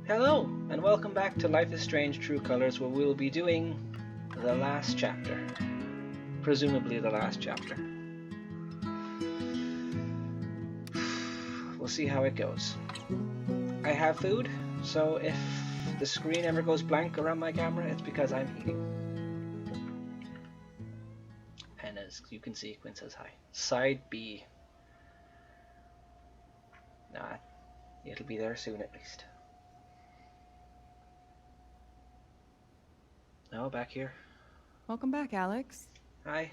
Hello, and welcome back to Life is Strange True Colors, where we'll be doing the last chapter. Presumably the last chapter. We'll see how it goes. I have food, so if the screen ever goes blank around my camera, it's because I'm eating. And as you can see, Quinn says hi. Side B. Nah, it'll be there soon at least. No, back here. Welcome back, Alex. Hi.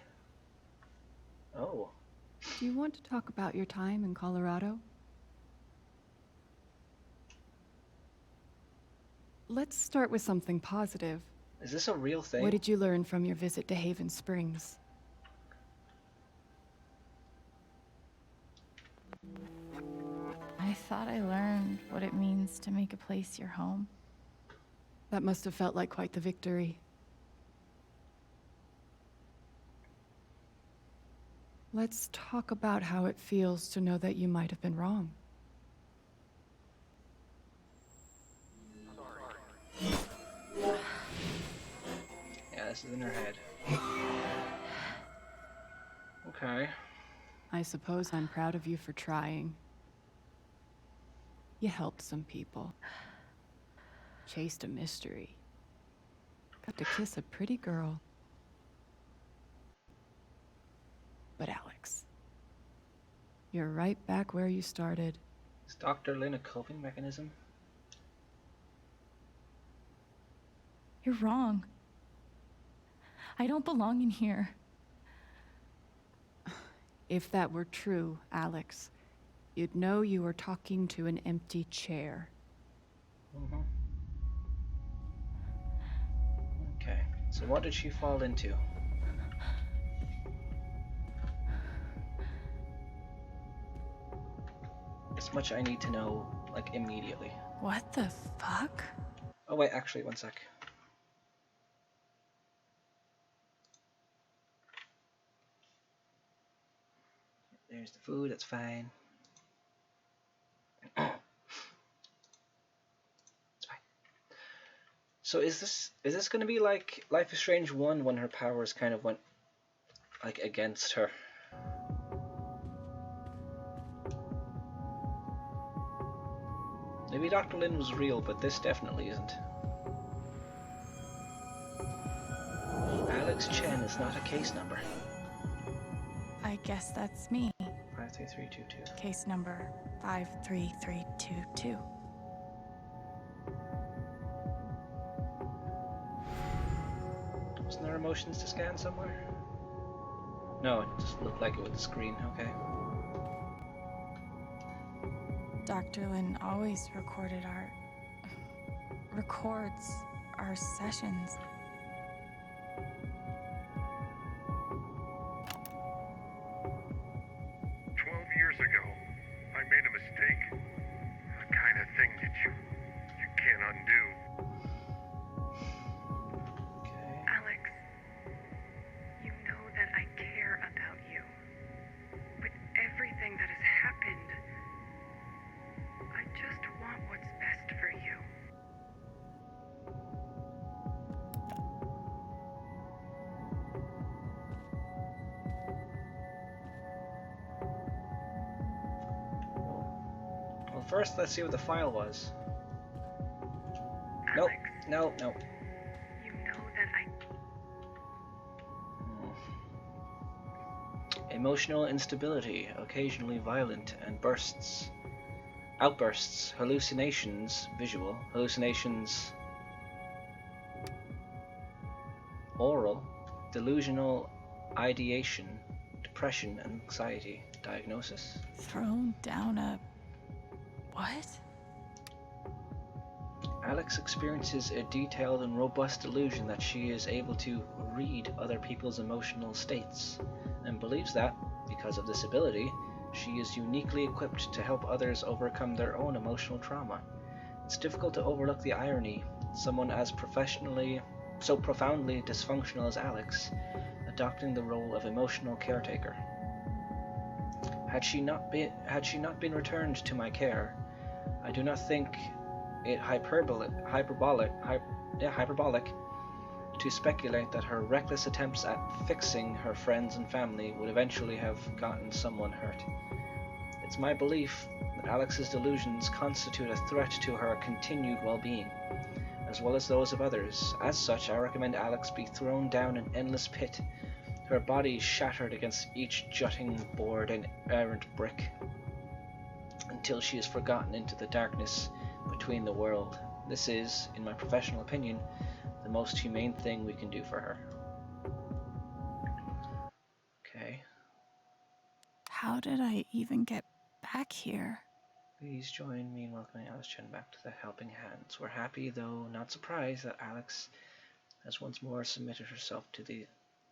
Oh. Do you want to talk about your time in Colorado? Let's start with something positive. Is this a real thing? What did you learn from your visit to Haven Springs? I thought I learned what it means to make a place your home. That must have felt like quite the victory. Let's talk about how it feels to know that you might have been wrong. Yeah, this is in her head. Okay. I suppose I'm proud of you for trying. You helped some people. Chased a mystery. Got to kiss a pretty girl. But Alex, you're right back where you started. Is Dr. Lynn a coping mechanism? You're wrong. I don't belong in here. If that were true, Alex, you'd know you were talking to an empty chair. Mm-hmm. Okay, so what did she fall into? This much I need to know, like, immediately. What the fuck? Oh wait, actually, one sec. There's the food, that's fine. It's fine. So is this gonna be like Life is Strange 1 when her powers kind of went like against her? Maybe Dr. Lynn was real, but this definitely isn't. Alex Chen is not a case number. I guess that's me. 53322. Case number 53322. Wasn't there emotions to scan somewhere? No, it just looked like it with the screen, okay. Dr. Lynn always records our sessions. Years ago, I made a mistake. The kind of thing that you can't undo. Okay. Alex, you know that I care about you. With everything that has happened, I just want what's best for you. Well, first let's see what the file was. Alex, Nope. you know that Emotional instability, occasionally violent, and outbursts, hallucinations, visual, hallucinations, oral, delusional ideation, depression, and anxiety, diagnosis. Thrown down a... what? Alex experiences a detailed and robust delusion that she is able to read other people's emotional states, and believes that, because of this ability, she is uniquely equipped to help others overcome their own emotional trauma. It's difficult to overlook the irony, someone as so profoundly dysfunctional as Alex, adopting the role of emotional caretaker. Had she not been returned to my care, I do not think it hyperbolic to speculate that her reckless attempts at fixing her friends and family would eventually have gotten someone hurt. It's my belief that Alex's delusions constitute a threat to her continued well-being, as well as those of others. As such, I recommend Alex be thrown down an endless pit, her body shattered against each jutting board and errant brick, until she is forgotten into the darkness between the world. This is, in my professional opinion, the most humane thing we can do for her. Okay. How did I even get back here? Please join me in welcoming Alice Chen back to the Helping Hands. We're happy, though not surprised, that Alex has once more submitted herself to the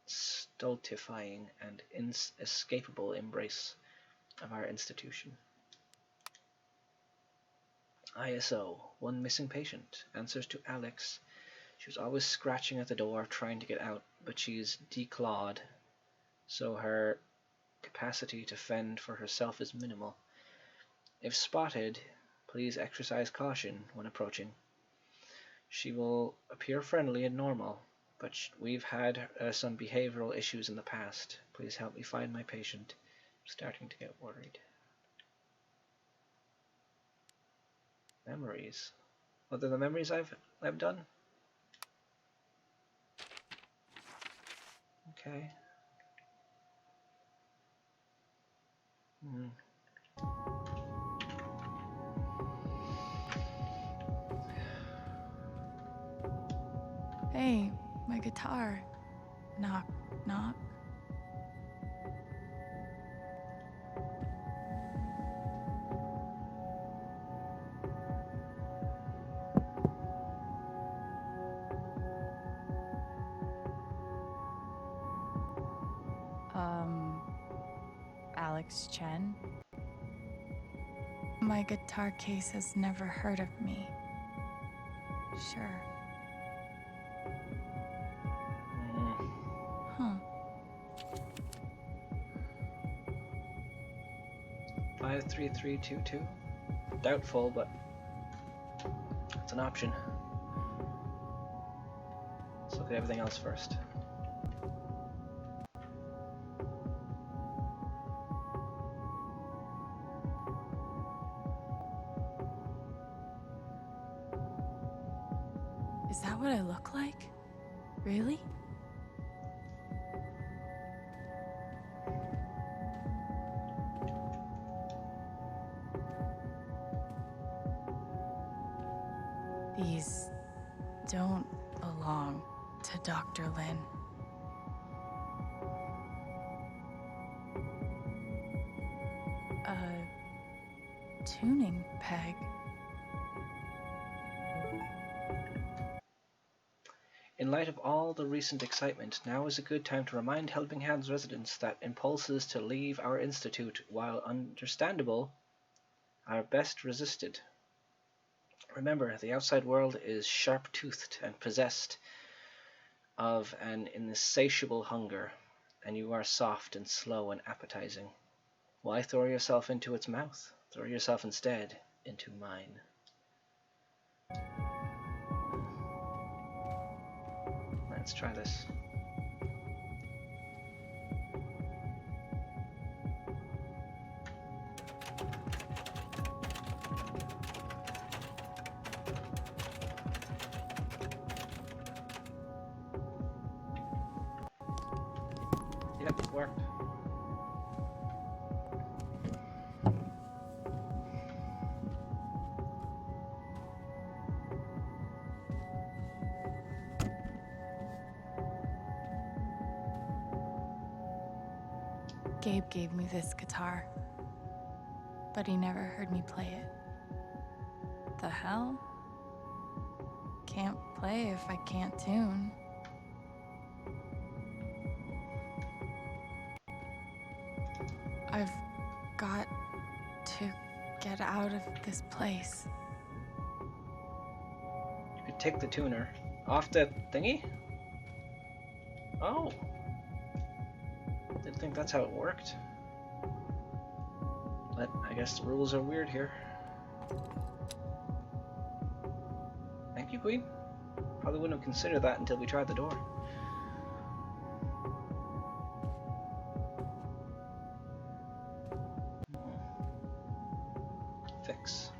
stultifying and inescapable embrace of our institution. ISO, one missing patient. Answers to Alex. She was always scratching at the door, trying to get out, but she's declawed, so her capacity to fend for herself is minimal. If spotted, please exercise caution when approaching. She will appear friendly and normal, but we've had some behavioral issues in the past. Please help me find my patient. I'm starting to get worried. Memories. What are the memories I've done? Okay. Hey, my guitar. Knock, knock. Alex Chen? My guitar case has never heard of me. Sure. Huh. 53322. Doubtful, but it's an option. Let's look at everything else first. Is that what I look like? Really? These don't belong to Dr. Lin. A tuning peg. In light of all the recent excitement, now is a good time to remind Helping Hands residents that impulses to leave our institute, while understandable, are best resisted. Remember, the outside world is sharp-toothed and possessed of an insatiable hunger, and you are soft and slow and appetizing. Why throw yourself into its mouth? Throw yourself instead into mine. Let's try this. Yep, it worked. Gabe gave me this guitar, but he never heard me play it. The hell? Can't play if I can't tune. I've got to get out of this place. You could take the tuner off the thingy? Oh. Didn't think that's how it worked. But I guess the rules are weird here. you, Queen. Probably wouldn't have considered that until we tried the door. Fix.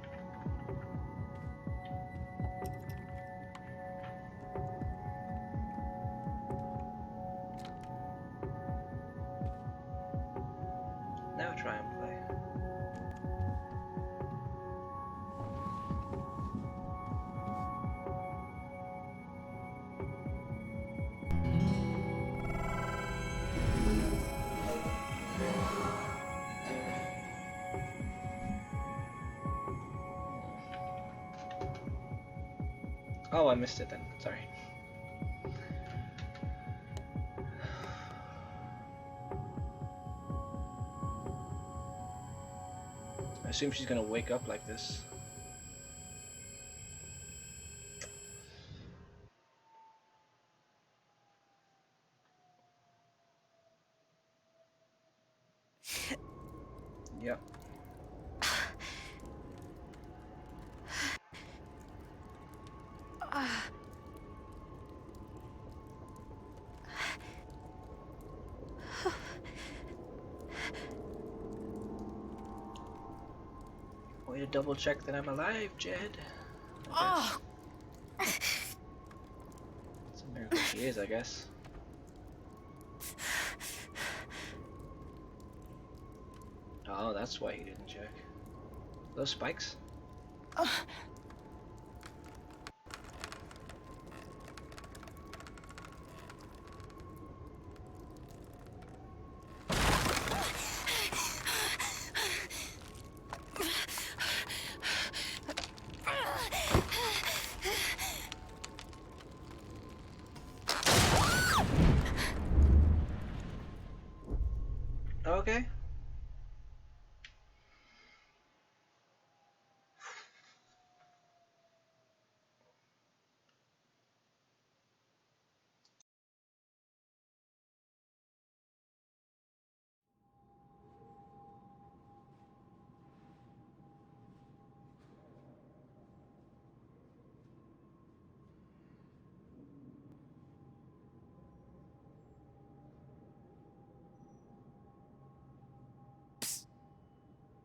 Now try and play. Oh, I missed it then. Sorry. I assume she's gonna wake up like this. Yep. Way to double check that I'm alive, Jed. Oh, It's a miracle she is, I guess. Oh, that's why he didn't check. Those spikes? Okay.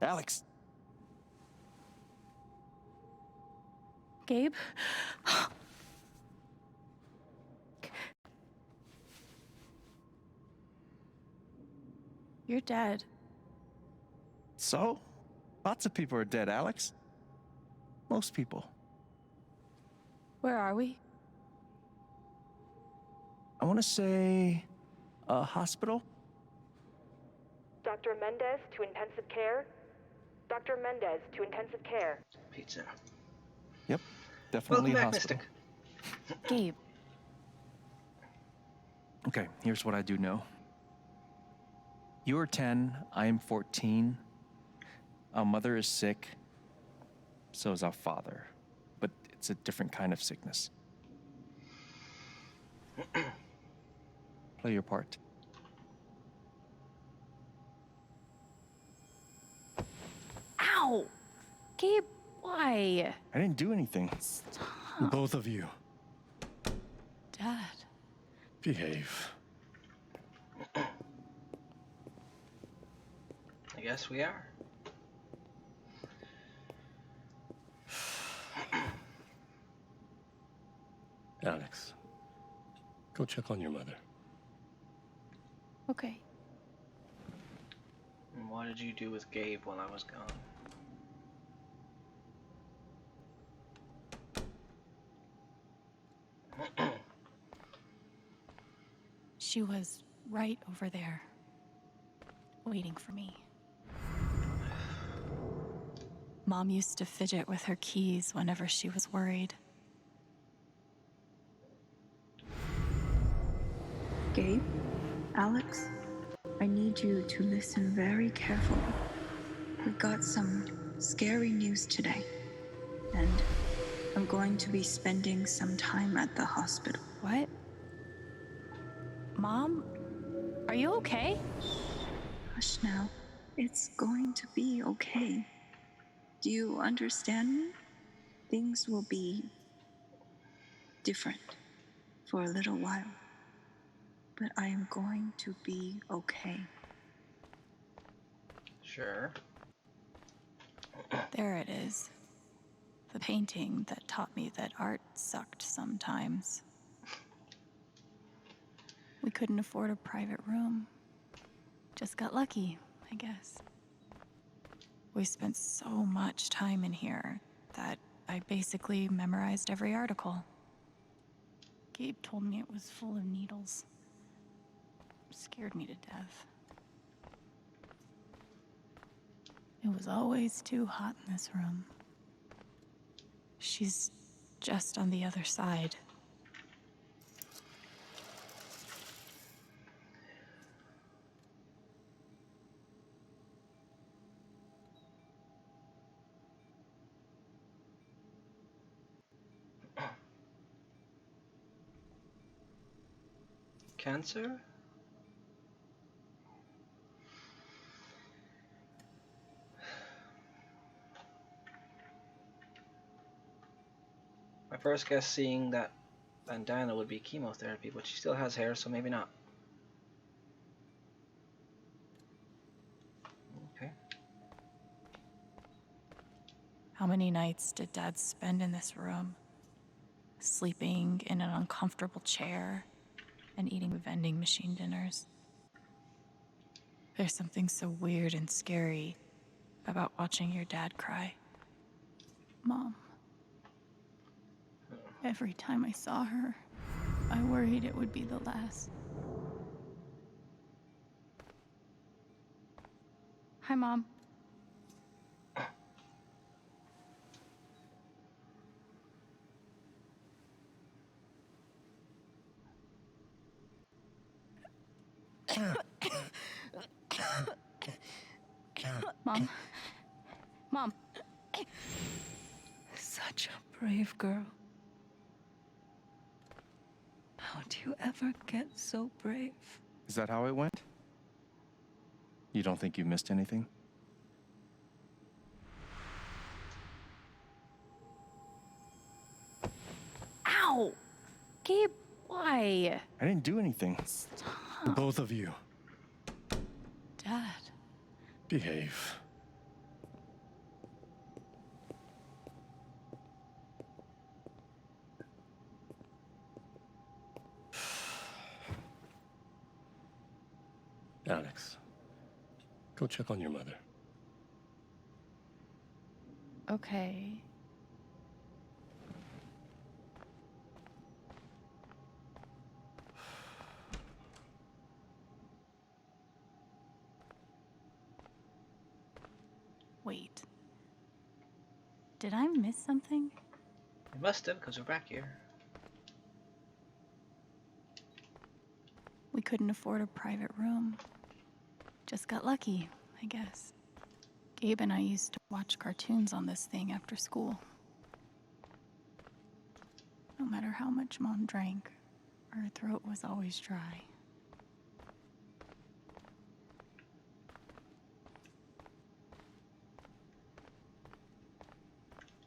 Alex! Gabe? You're dead. So? Lots of people are dead, Alex. Most people. Where are we? I want to say a hospital? Dr. Mendez to intensive care. Dr. Mendez to intensive care. Pizza. Yep, definitely Welcome a back, hospital. Mystic. Gabe. Okay, here's what I do know. You are 10, I am 14. Our mother is sick. So is our father. But it's a different kind of sickness. Play your part. Ow! Gabe, why? I didn't do anything. Stop. Both of you, Dad. behave. I guess we are. Alex, go check on your mother. Okay. And what did you do with Gabe while I was gone? She was right over there, waiting for me. Mom used to fidget with her keys whenever she was worried. Gabe, Alex, I need you to listen very carefully. We got some scary news today, and I'm going to be spending some time at the hospital. What? Mom? Are you okay? Hush now. It's going to be okay. Do you understand me? Things will be different for a little while. But I am going to be okay. Sure. There it is. The painting that taught me that art sucked sometimes. We couldn't afford a private room. Just got lucky, I guess. We spent so much time in here that I basically memorized every article. Gabe told me it was full of needles. Scared me to death. It was always too hot in this room. She's just on the other side. Cancer? My first guess seeing that bandana would be chemotherapy, but she still has hair, so maybe not. Okay. How many nights did Dad spend in this room? Sleeping in an uncomfortable chair and eating vending machine dinners. There's something so weird and scary about watching your dad cry. Mom. Every time I saw her, I worried it would be the last. Hi, Mom. Mom. Mom. Such a brave girl. How do you ever get so brave? Is that how it went? You don't think you missed anything? Ow! Gabe, why? I didn't do anything. Stop. Both of you, Dad. behave. Alex, go check on your mother. Okay. Wait. Did I miss something? You must have, because we're back here. We couldn't afford a private room. Just got lucky, I guess. Gabe and I used to watch cartoons on this thing after school. No matter how much Mom drank, her throat was always dry.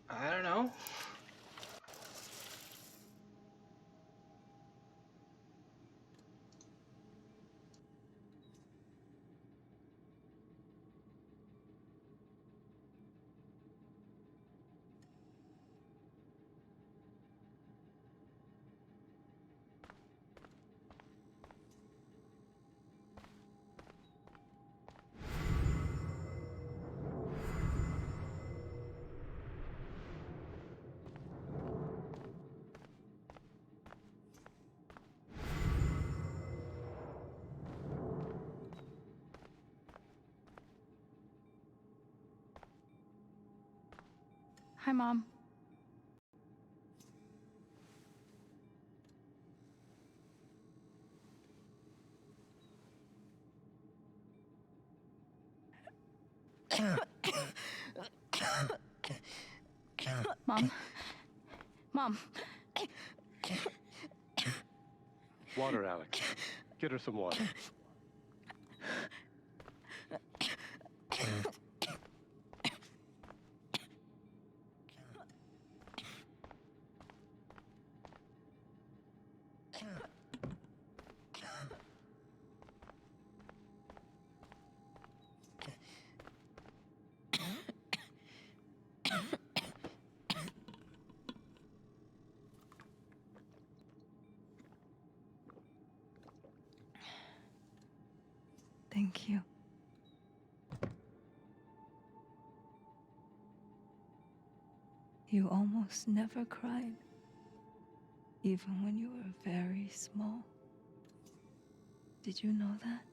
I don't know. Hi, Mom. Mom. Mom. Water, Alex. Get her some water. Thank you. You almost never cried, even when you were very small. Did you know that?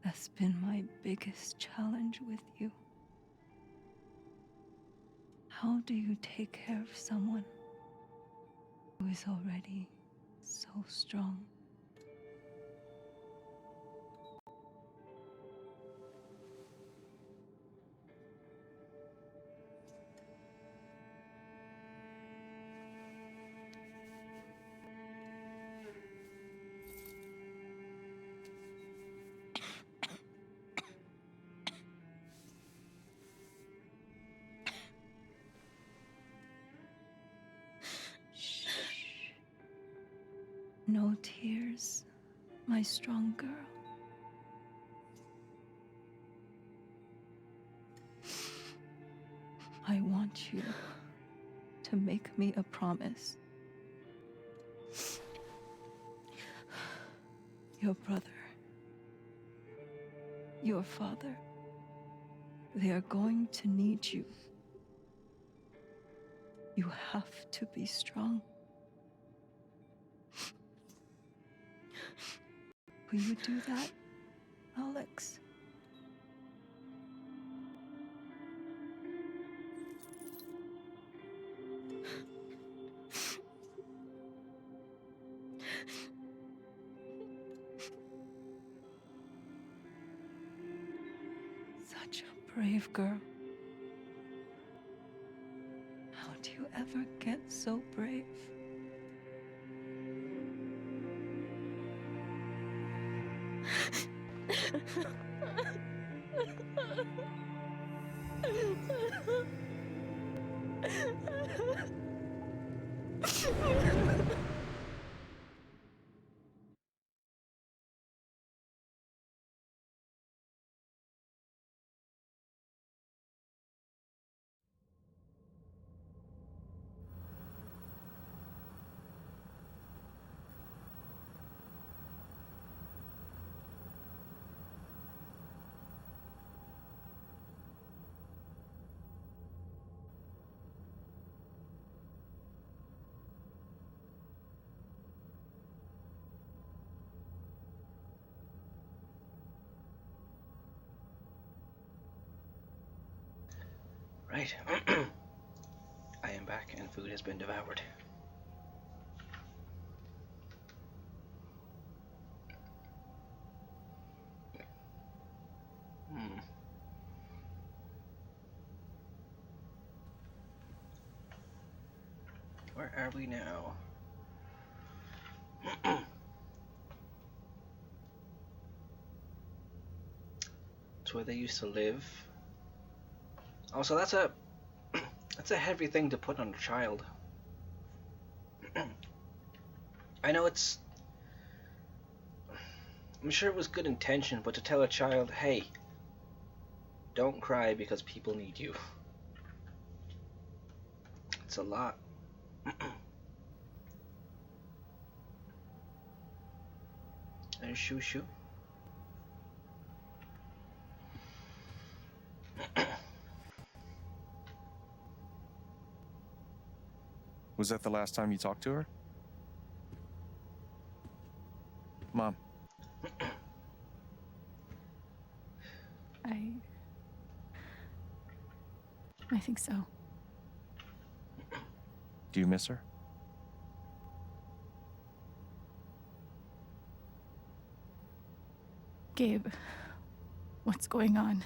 That's been my biggest challenge with you. How do you take care of someone who is already so strong? Shh. No tears, my strong girl. I want you to make me a promise. Your brother, your father, they are going to need you. You have to be strong. Will you do that, Alex? Such a brave girl. How do you ever get so brave? Right. I am back and food has been devoured. Where are we now? It's where they used to live. Also, that's a heavy thing to put on a child. I know I'm sure it was good intention, but to tell a child, hey, don't cry because people need you. It's a lot. There's Shoo. Was that the last time you talked to her? Mom. I think so. Do you miss her? Gabe, what's going on?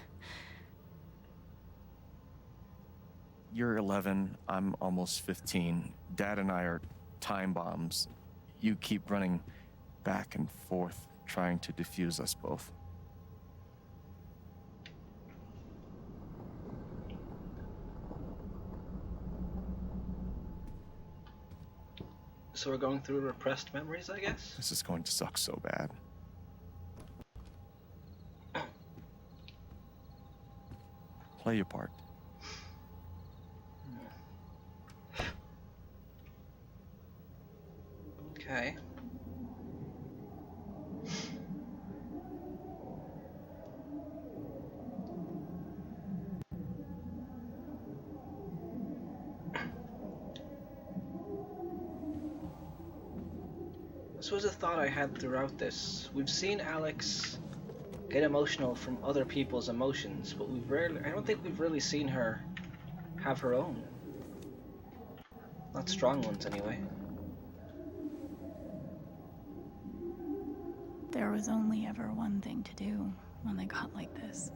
You're 11, I'm almost 15. Dad and I are time bombs. You keep running back and forth, trying to defuse us both. So we're going through repressed memories, I guess? This is going to suck so bad. Play your part. Okay. This was a thought I had throughout this. We've seen Alex get emotional from other people's emotions, but I don't think we've really seen her have her own. Not strong ones, anyway. There was only ever one thing to do when they got like this.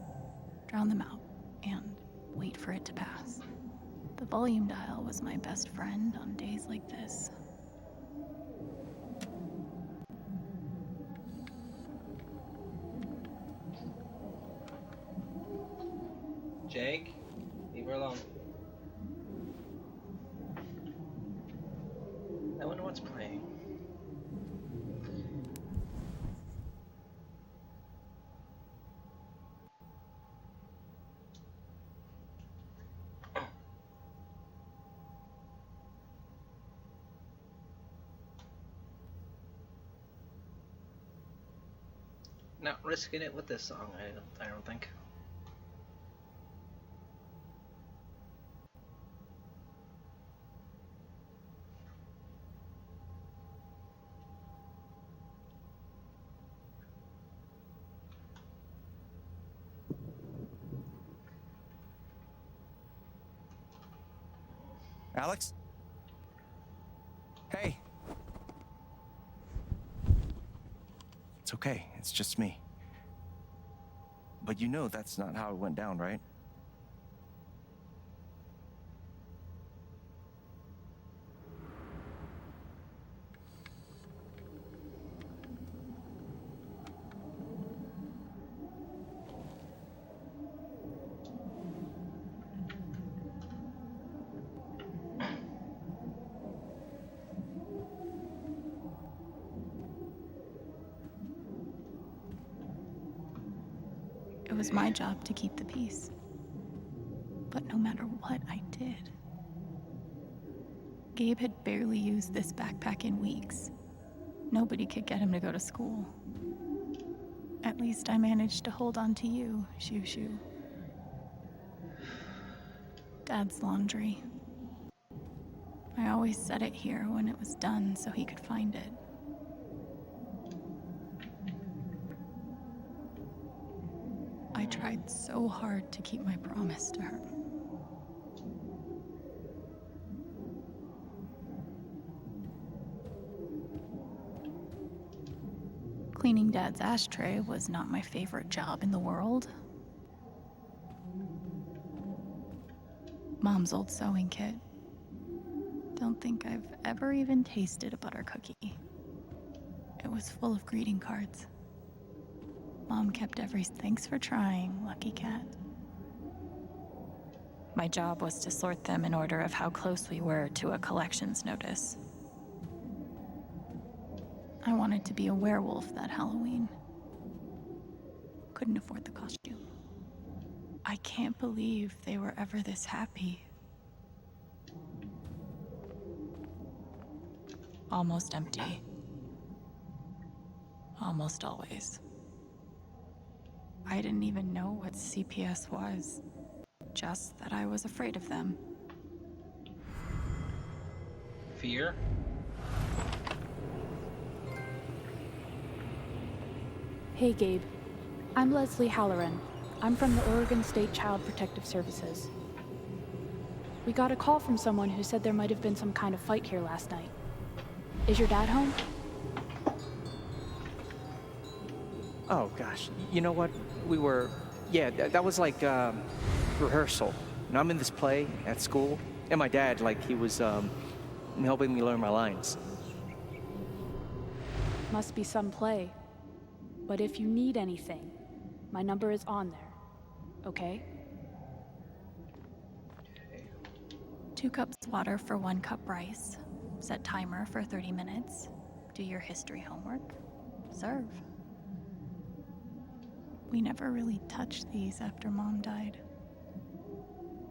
Drown them out and wait for it to pass. The volume dial was my best friend on days like this. Jake, leave her alone. I wonder what's playing. Not risking it with this song, I don't think. Alex? Hey. It's okay. It's just me. But you know that's not how it went down, right? It was my job to keep the peace. But no matter what I did, Gabe had barely used this backpack in weeks. Nobody could get him to go to school. At least I managed to hold on to you, Shoo Shoo. Dad's laundry. I always set it here when it was done so he could find it. I tried so hard to keep my promise to her. Cleaning Dad's ashtray was not my favorite job in the world. Mom's old sewing kit. Don't think I've ever even tasted a butter cookie. It was full of greeting cards. Mom kept every "thanks for trying, lucky cat." My job was to sort them in order of how close we were to a collections notice. I wanted to be a werewolf that Halloween. Couldn't afford the costume. I can't believe they were ever this happy. Almost empty. Almost always. I didn't even know what CPS was. Just that I was afraid of them. Fear? Hey Gabe, I'm Leslie Halloran. I'm from the Oregon State Child Protective Services. We got a call from someone who said there might have been some kind of fight here last night. Is your dad home? Oh gosh, you know what? That was like rehearsal. And I'm in this play at school, and my dad, he was helping me learn my lines. Must be some play. But if you need anything, my number is on there, okay? 2 cups water for 1 cup rice. set timer for 30 minutes, do your history homework, serve. We never really touched these after Mom died.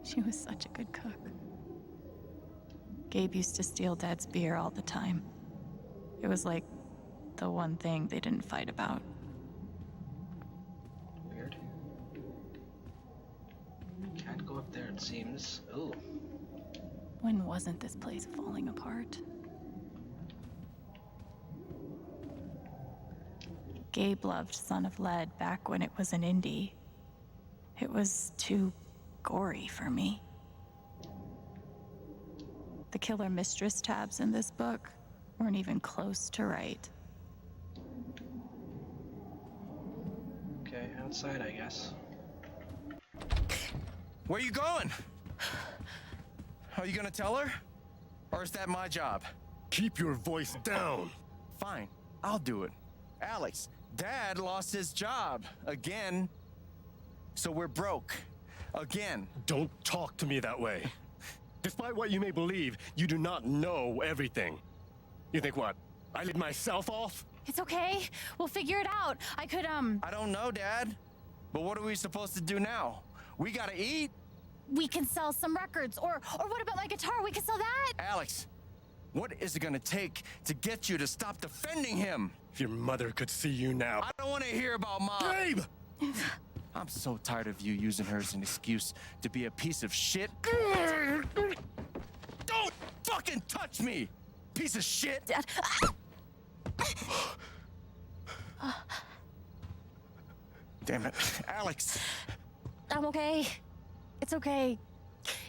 She was such a good cook. Gabe used to steal Dad's beer all the time. It was like the one thing they didn't fight about. Weird. Can't go up there, it seems. Ooh. When wasn't this place falling apart? Gabe loved Son of Lead back when it was an indie. It was too gory for me. The Killer Mistress tabs in this book weren't even close to right. Okay, outside, I guess. Where you going? Are you gonna tell her? Or is that my job? Keep your voice down. Fine, I'll do it. Alex, Dad lost his job again. So we're broke. Again. Don't talk to me that way. Despite what you may believe, you do not know everything. You think what? I laid myself off? It's okay. We'll figure it out. I don't know, Dad. But what are we supposed to do now? We gotta eat. We can sell some records. Or what about my guitar? We can sell that. Alex, what is it gonna take to get you to stop defending him? If your mother could see you now. I don't want to hear about Mom. Gabe! I'm so tired of you using her as an excuse to be a piece of shit. Don't fucking touch me, piece of shit! Dad. Damn it, Alex. I'm okay. It's okay.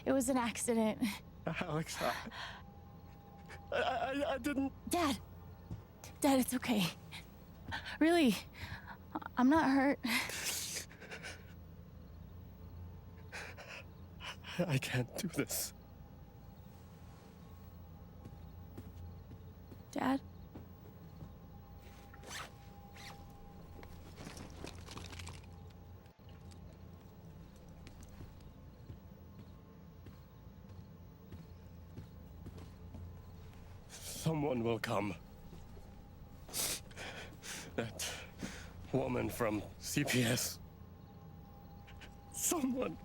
It was an accident. Alex, I didn't... Dad, it's okay. Really, I'm not hurt. I can't do this. Dad? Someone will come. That woman from CPS. Someone.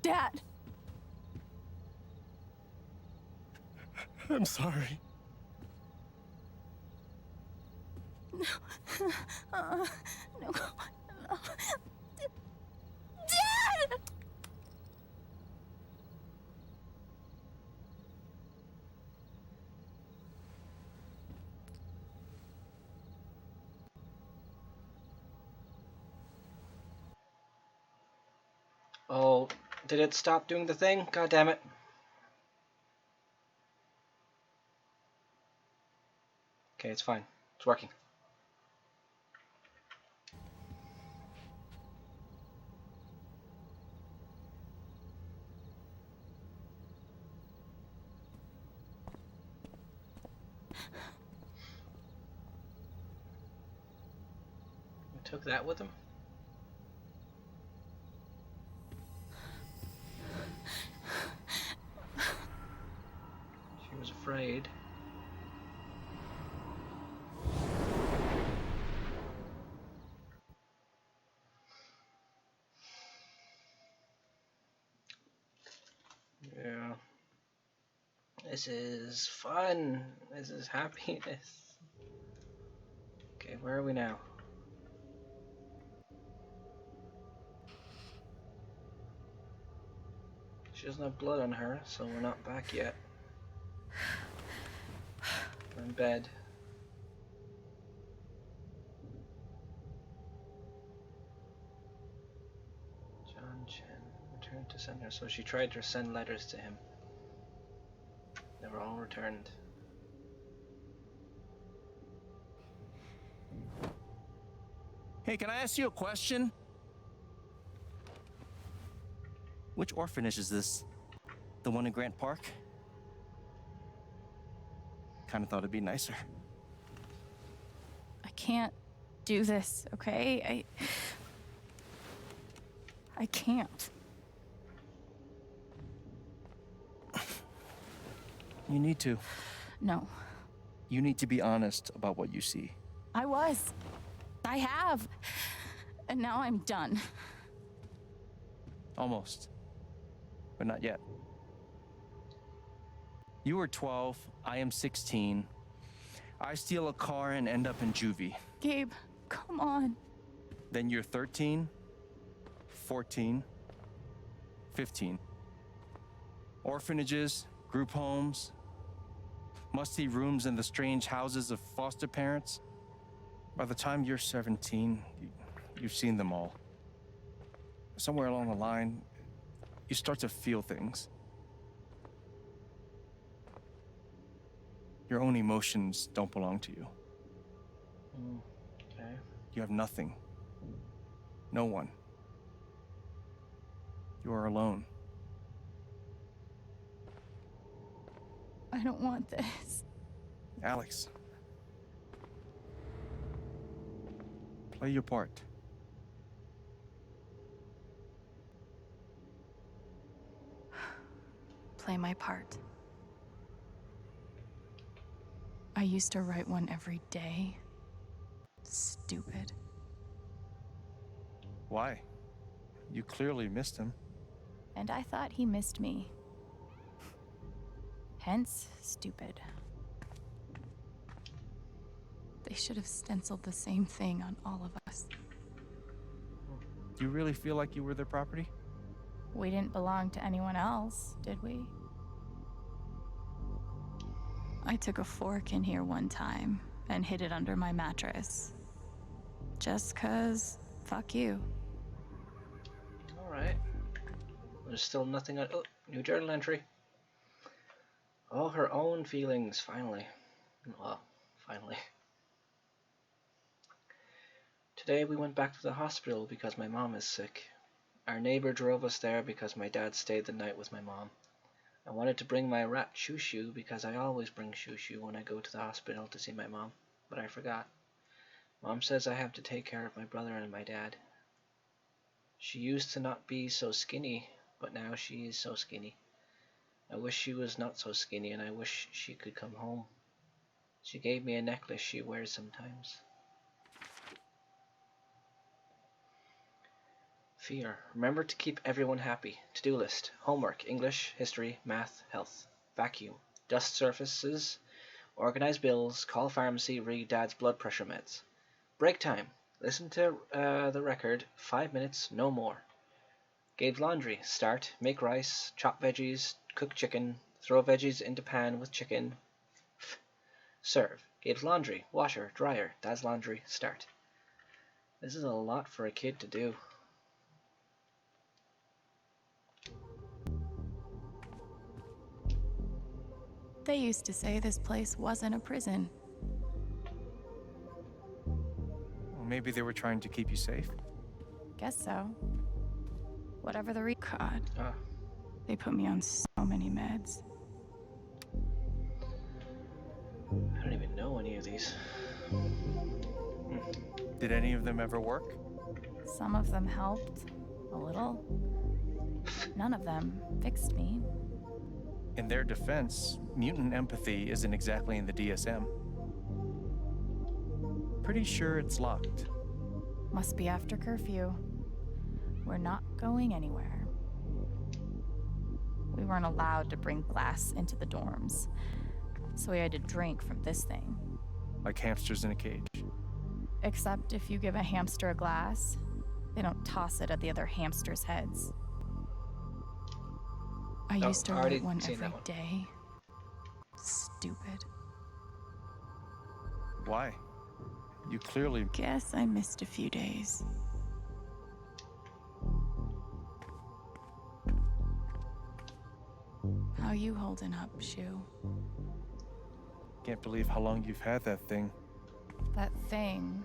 Dad! I'm sorry. No. No. Dad! Oh, did it stop doing the thing? God damn it. Okay, it's fine. It's working. We took that with him? She was afraid. Yeah. This is fun. This is happiness. Okay, where are we now? She doesn't have blood on her, so we're not back yet. We're in bed. John Chen returned to send her. So she tried to send letters to him. They were all returned. Hey, can I ask you a question? Which orphanage is this? The one in Grant Park? Kinda thought it'd be nicer. I can't do this, okay? I can't. You need to. No. You need to be honest about what you see. I was. I have. And now I'm done. Almost. But not yet. You were 12, I am 16. I steal a car and end up in juvie. Gabe, come on. Then you're 13, 14, 15. Orphanages, group homes, musty rooms in the strange houses of foster parents. By the time you're 17, you've seen them all. Somewhere along the line, you start to feel things. Your own emotions don't belong to you. Okay. You have nothing. No one. You are alone. I don't want this. Alex. Play your part. Play my part. I used to write one every day. Stupid. Why? You clearly missed him. And I thought he missed me. Hence, stupid. They should have stenciled the same thing on all of us. Do you really feel like you were their property? We didn't belong to anyone else, did we? I took a fork in here one time and hid it under my mattress. Just 'cause, fuck you. Alright. There's still nothing on... Oh, new journal entry. All her own feelings, finally. Well, finally. Today we went back to the hospital because my mom is sick. Our neighbor drove us there because my dad stayed the night with my mom. I wanted to bring my rat Shushu because I always bring Shushu when I go to the hospital to see my mom, but I forgot. Mom says I have to take care of my brother and my dad. She used to not be so skinny, but now she is so skinny. I wish she was not so skinny, and I wish she could come home. She gave me a necklace she wears sometimes. Fear. Remember to keep everyone happy. To-do list. Homework. English, history, math, health. Vacuum. Dust surfaces. Organize bills. Call pharmacy. Read dad's blood pressure meds. Break time. Listen to the record. 5 minutes, no more. Gabe's laundry. Start. Make rice. Chop veggies. Cook chicken. Throw veggies into pan with chicken. Serve. Gabe's laundry. Washer. Dryer. Dad's laundry. Start. This is a lot for a kid to do. They used to say this place wasn't a prison. Well, maybe they were trying to keep you safe. Guess so. Whatever the God. They put me on so many meds. I don't even know any of these. Did any of them ever work? Some of them helped. A little. None of them fixed me. In their defense, mutant empathy isn't exactly in the DSM. Pretty sure it's locked. Must be after curfew. We're not going anywhere. We weren't allowed to bring glass into the dorms, so we had to drink from this thing. Like hamsters in a cage. Except if you give a hamster a glass, they don't toss it at the other hamsters' heads. I used to write one every day. Stupid. Why? You clearly... Guess I missed a few days. How you holding up, Shu? Can't believe how long you've had that thing. That thing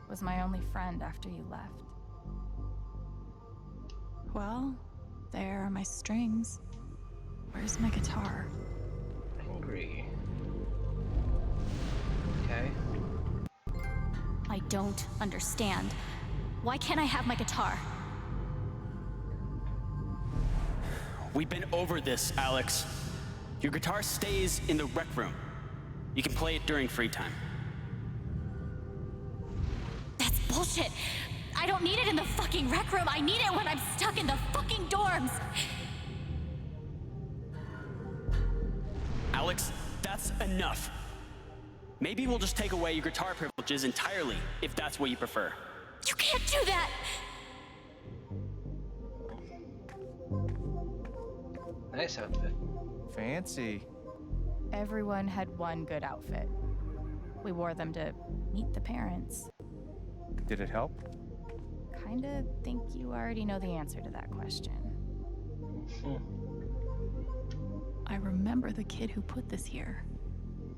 was my only friend after you left. Well, there are my strings. Where's my guitar? Angry. Okay. I don't understand. Why can't I have my guitar? We've been over this, Alex. Your guitar stays in the rec room. You can play it during free time. That's bullshit. I don't need it in the fucking rec room. I need it when I'm stuck in the fucking dorms. Alex, that's enough. Maybe we'll just take away your guitar privileges entirely, if that's what you prefer. You can't do that! Nice outfit. Fancy. Everyone had one good outfit. We wore them to meet the parents. Did it help? Kinda think you already know the answer to that question. I remember the kid who put this here.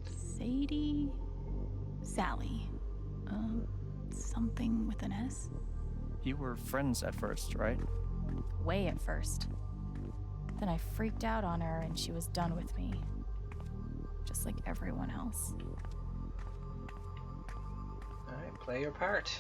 Sadie? Sally. Something with an S? You were friends at first, right? Way at first. Then I freaked out on her and she was done with me. Just like everyone else. Alright, play your part.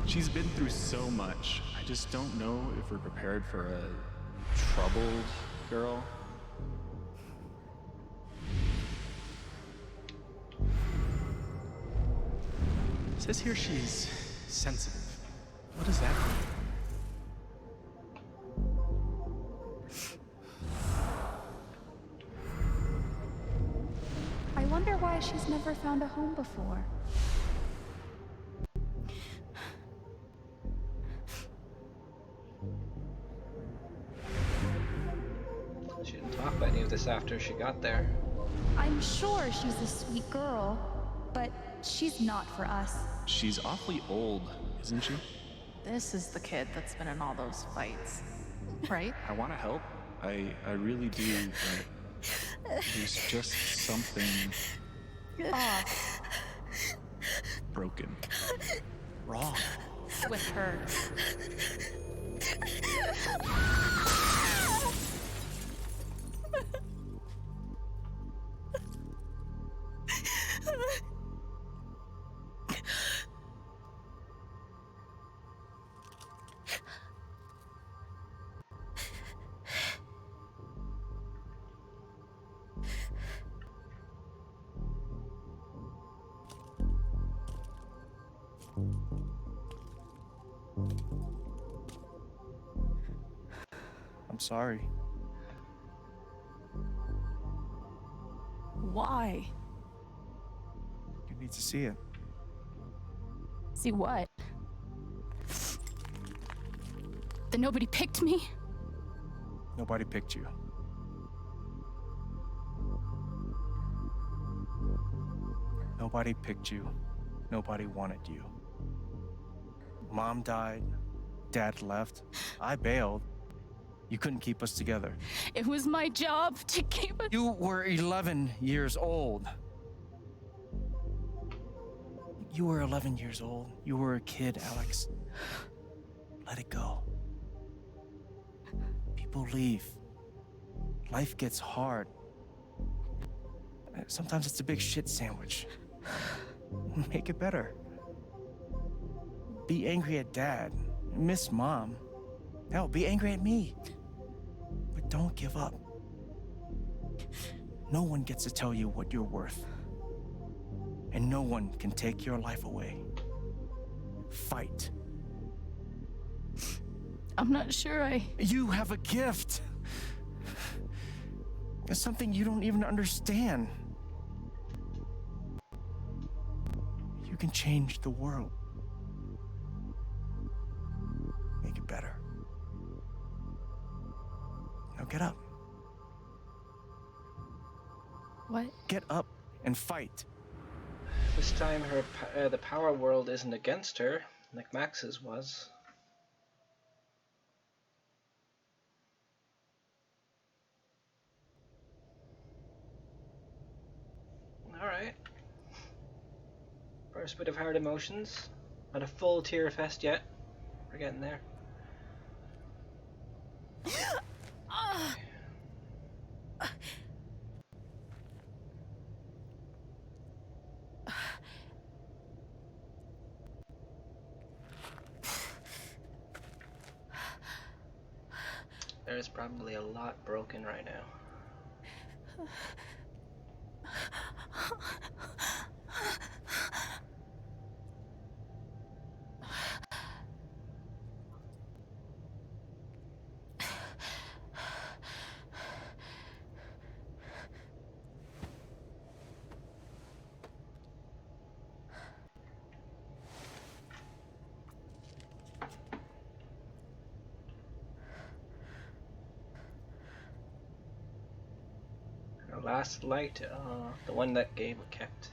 She's been through so much. I just don't know if we're prepared for a troubled girl. It says here she's sensitive. What does that mean? I wonder why she's never found a home before. She didn't talk about any of this after she got there. I'm sure she's a sweet girl, but she's not for us. She's awfully old, isn't she? This is the kid that's been in all those fights, right? I want to help. I really do, but there's just something Off. broken. Wrong. With her. I'm sorry. Why? You need to see it. See what? That nobody picked me? Nobody picked you. Nobody picked you. Nobody wanted you. Mom died. Dad left. I bailed. You couldn't keep us together. It was my job to keep us. You were 11 years old. You were 11 years old. You were a kid, Alex. Let it go. People leave. Life gets hard. Sometimes it's a big shit sandwich. Make it better. Be angry at Dad. Miss Mom. Hell, be angry at me. But don't give up. No one gets to tell you what you're worth. And no one can take your life away. Fight. I'm not sure You have a gift. It's something you don't even understand. You can change the world. Make it better. Now get up. What? Get up and fight. This time the power world isn't against her, like Max's was. Alright. First bit of hard emotions. Not a full tear fest yet. We're getting there. There's probably a lot broken right now. Last light, the one that Gabe kept.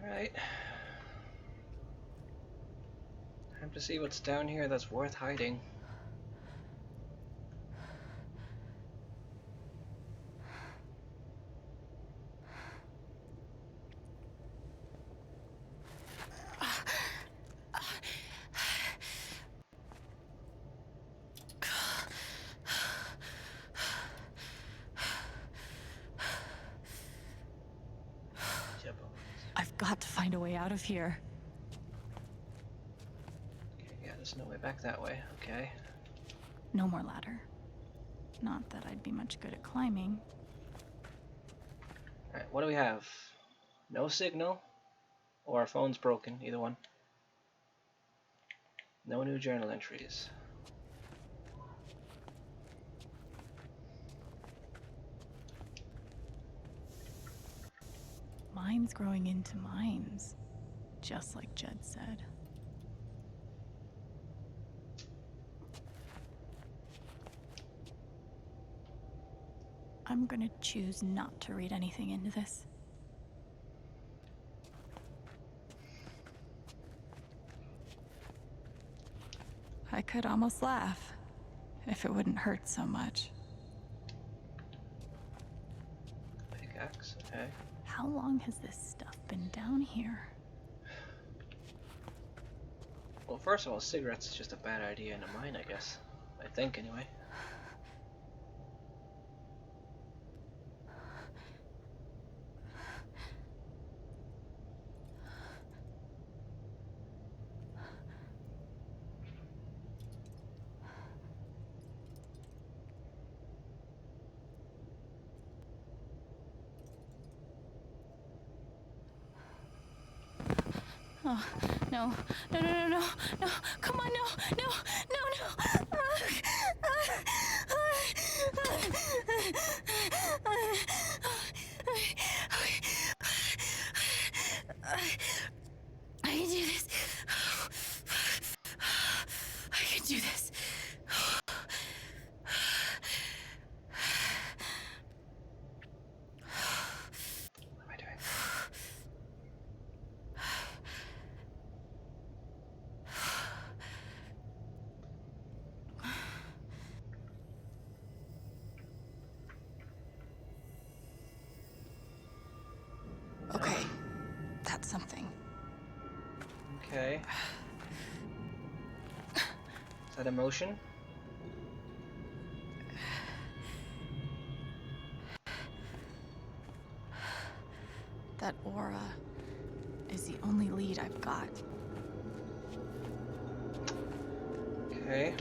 Alright. Time to see what's down here that's worth hiding. I've got to find a way out of here. Okay, yeah, there's no way back that way. Okay. No more ladder. Not that I'd be much good at climbing. Alright, what do we have? No signal, or our phone's broken, either one. No new journal entries. Mines growing into mines, just like Jed said. I'm gonna choose not to read anything into this. I could almost laugh, if it wouldn't hurt so much. Pickaxe, okay. How long has this stuff been down here? Well, first of all, cigarettes is just a bad idea in a mine, I guess. I think, anyway. Oh, no, no, no, no, no, no, come on, no, no, no, no. I can do this. I can do this. What am I doing? Okay, that's something. Okay. Is that emotion? That aura is the only lead I've got. Okay.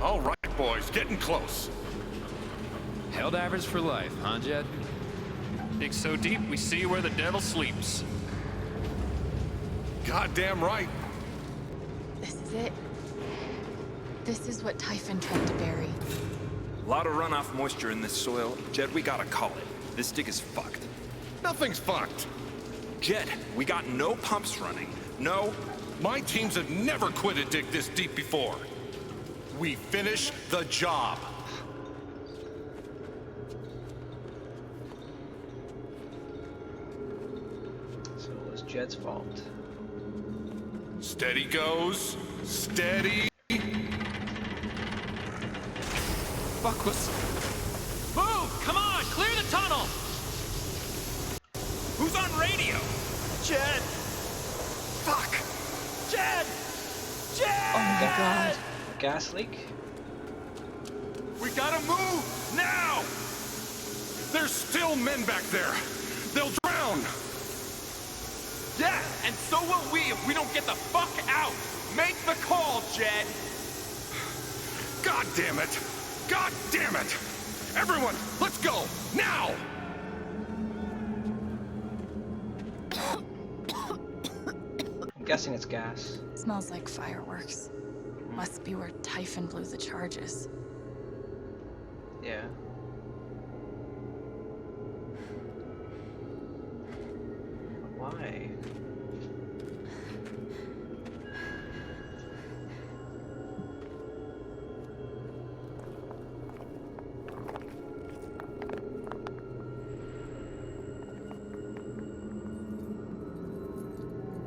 All right, boys, getting close. Helldivers for life, huh, Jed? Dig so deep, we see where the devil sleeps. Goddamn right. This is it. This is what Typhon tried to bury. A lot of runoff moisture in this soil. Jed, we gotta call it. This dig is fucked. Nothing's fucked. Jed, we got no pumps running. No. My teams have never quit a dig this deep before. We finish the job. So it was Jed's fault. Steady goes. Steady. Fuck was... Move! Come on! Clear the tunnel! Who's on radio? Jed! Fuck! Jed! Jed! Oh my god. A gas leak? We gotta move! Now! There's still men back there. They'll drown. Yeah, and so will we if we don't get the fuck out! Make the call, Jed! God damn it! God damn it! Everyone, let's go! Now! I'm guessing it's gas. Smells like fireworks. Must be where Typhon blew the charges. Yeah. Why?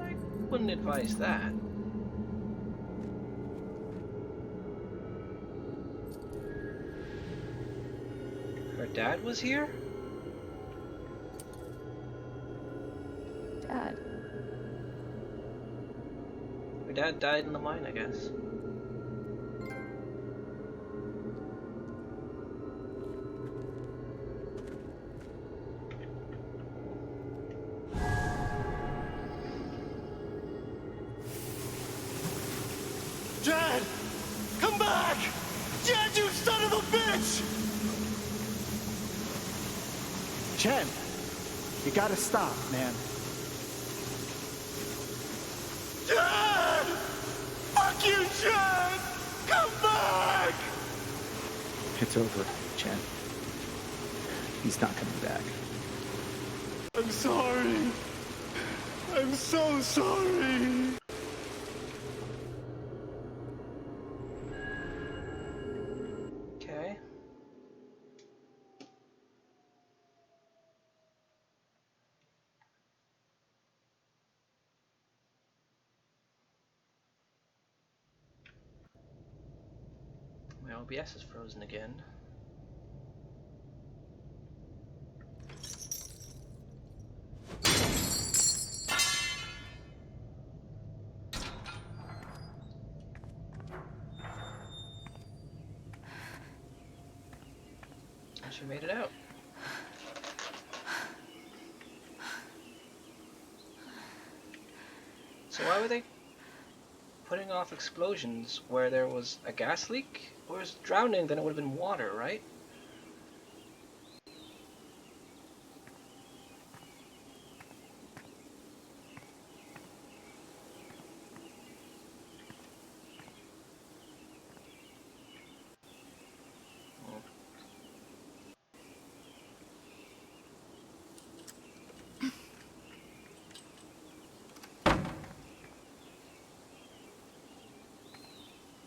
I wouldn't advise that. Her dad was here? Dad. Her dad died in the mine, I guess. Jed! Come back! Jed, you son of a bitch! Chen, you gotta stop, man. Jed! Fuck you, Jed! Come back! It's over, Chen. He's not coming back. I'm sorry. I'm so sorry. Okay. My OBS is frozen again. She made it out. So why were they putting off explosions where there was a gas leak? Or was drowning, then it would have been water, right?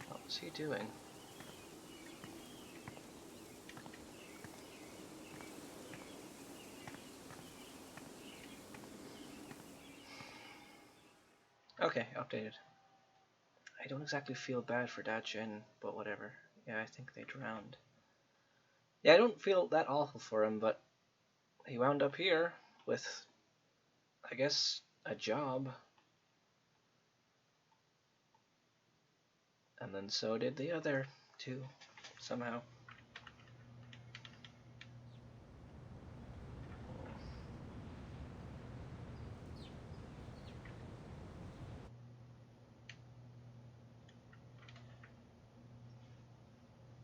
What's he doing? Okay, updated. I don't exactly feel bad for Dachin, but whatever. Yeah, I think they drowned. Yeah, I don't feel that awful for him, but he wound up here with, I guess, a job. And then so did the other two, somehow.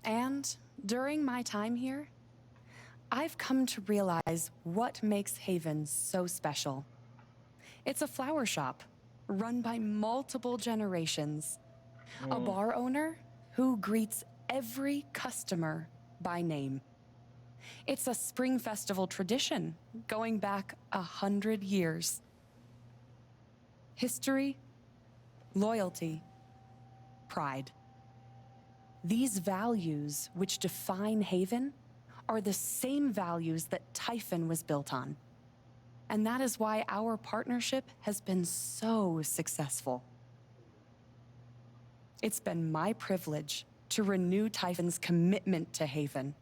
And during my time here, I've come to realize what makes Haven so special. It's a flower shop run by multiple generations. A bar owner who greets every customer by name. It's a spring festival tradition going back 100 years. History, loyalty, pride. These values which define Haven are the same values that Typhon was built on. And that is why our partnership has been so successful. It's been my privilege to renew Typhon's commitment to Haven.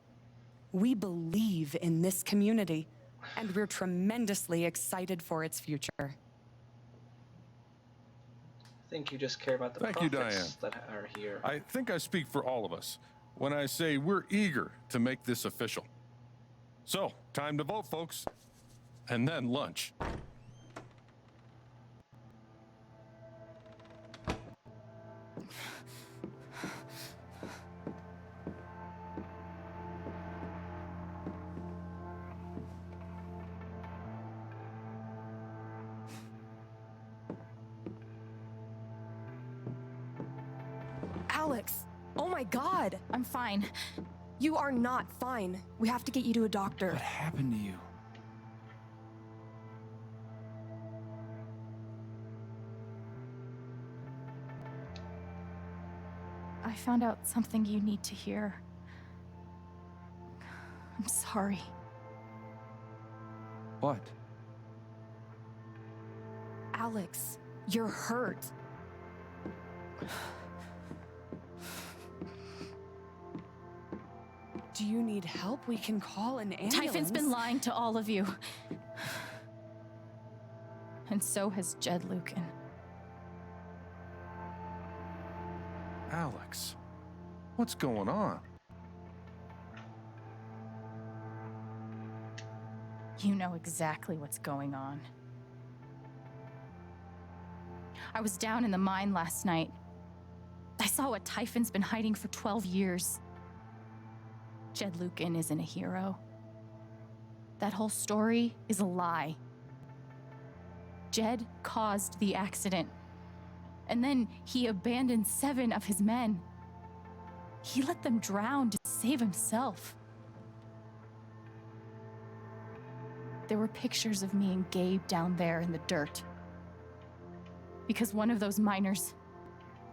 We believe in this community, and we're tremendously excited for its future. I think you just care about the Thank you, profits Diane. that are here. I think I speak for all of us when I say we're eager to make this official. So, time to vote, folks. And then lunch. Alex! Oh my god! I'm fine. You are not fine. We have to get you to a doctor. What happened to you? I found out something you need to hear. I'm sorry. What? Alex, you're hurt. Do you need help? We can call an ambulance. Typhon's been lying to all of you. And so has Jed Lucan. Alex, what's going on? You know exactly what's going on. I was down in the mine last night. I saw what Typhon's been hiding for 12 years. Jed Lucan isn't a hero. That whole story is a lie. Jed caused the accident. And then he abandoned 7 of his men. He let them drown to save himself. There were pictures of me and Gabe down there in the dirt. Because one of those miners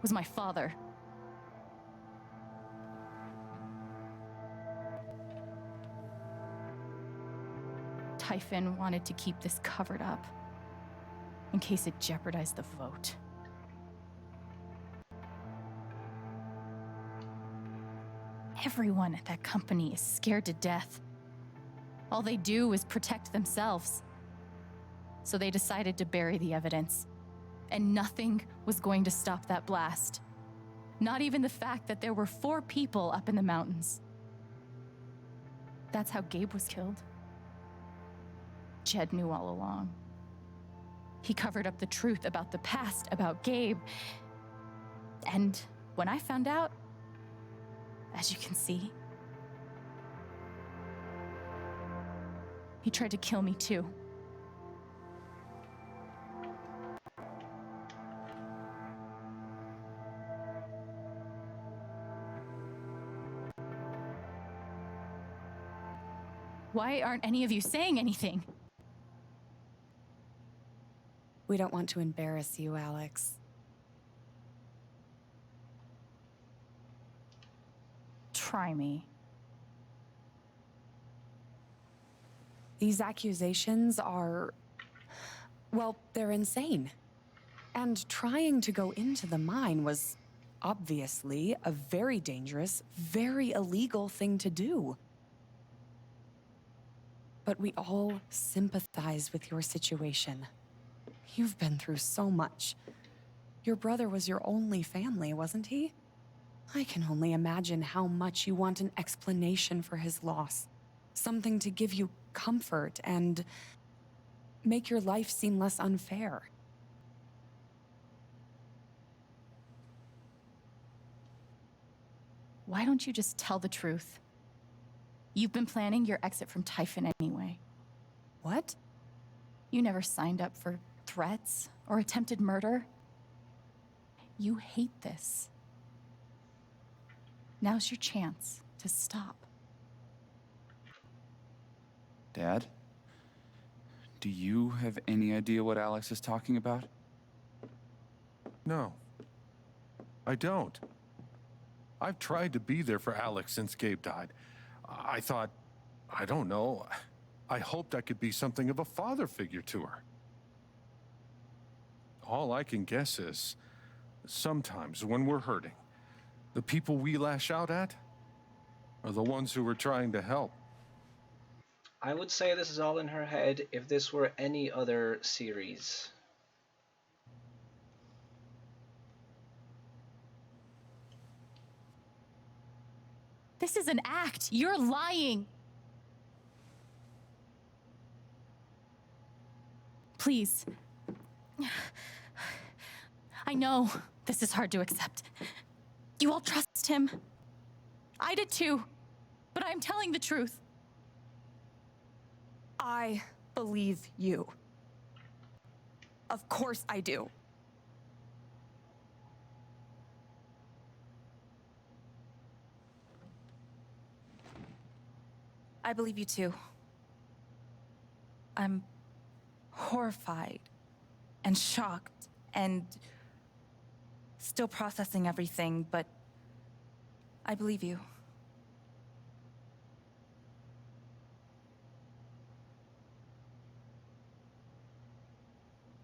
was my father. Typhon wanted to keep this covered up in case it jeopardized the vote. Everyone at that company is scared to death. All they do is protect themselves. So they decided to bury the evidence. And nothing was going to stop that blast. Not even the fact that there were 4 people up in the mountains. That's how Gabe was killed. Jed knew all along. He covered up the truth about the past, about Gabe. And when I found out, as you can see, he tried to kill me too. Why aren't any of you saying anything? We don't want to embarrass you, Alex. Try me. These accusations are, well, they're insane. And trying to go into the mine was obviously a very dangerous, very illegal thing to do. But we all sympathize with your situation. You've been through so much. Your brother was your only family, wasn't he? I can only imagine how much you want an explanation for his loss. Something to give you comfort and make your life seem less unfair. Why don't you just tell the truth? You've been planning your exit from Typhon anyway. What? You never signed up for threats or attempted murder. You hate this. Now's your chance to stop. Dad? Do you have any idea what Alex is talking about? No. I don't. I've tried to be there for Alex since Gabe died. I thought, I don't know, I hoped I could be something of a father figure to her. All I can guess is, sometimes when we're hurting, the people we lash out at are the ones who we're trying to help. I would say this is all in her head if this were any other series. This is an act. You're lying. Please. I know this is hard to accept. You all trust him. I did too. But I'm telling the truth. I believe you. Of course I do. I believe you too. I'm horrified and shocked and still processing everything, but I believe you.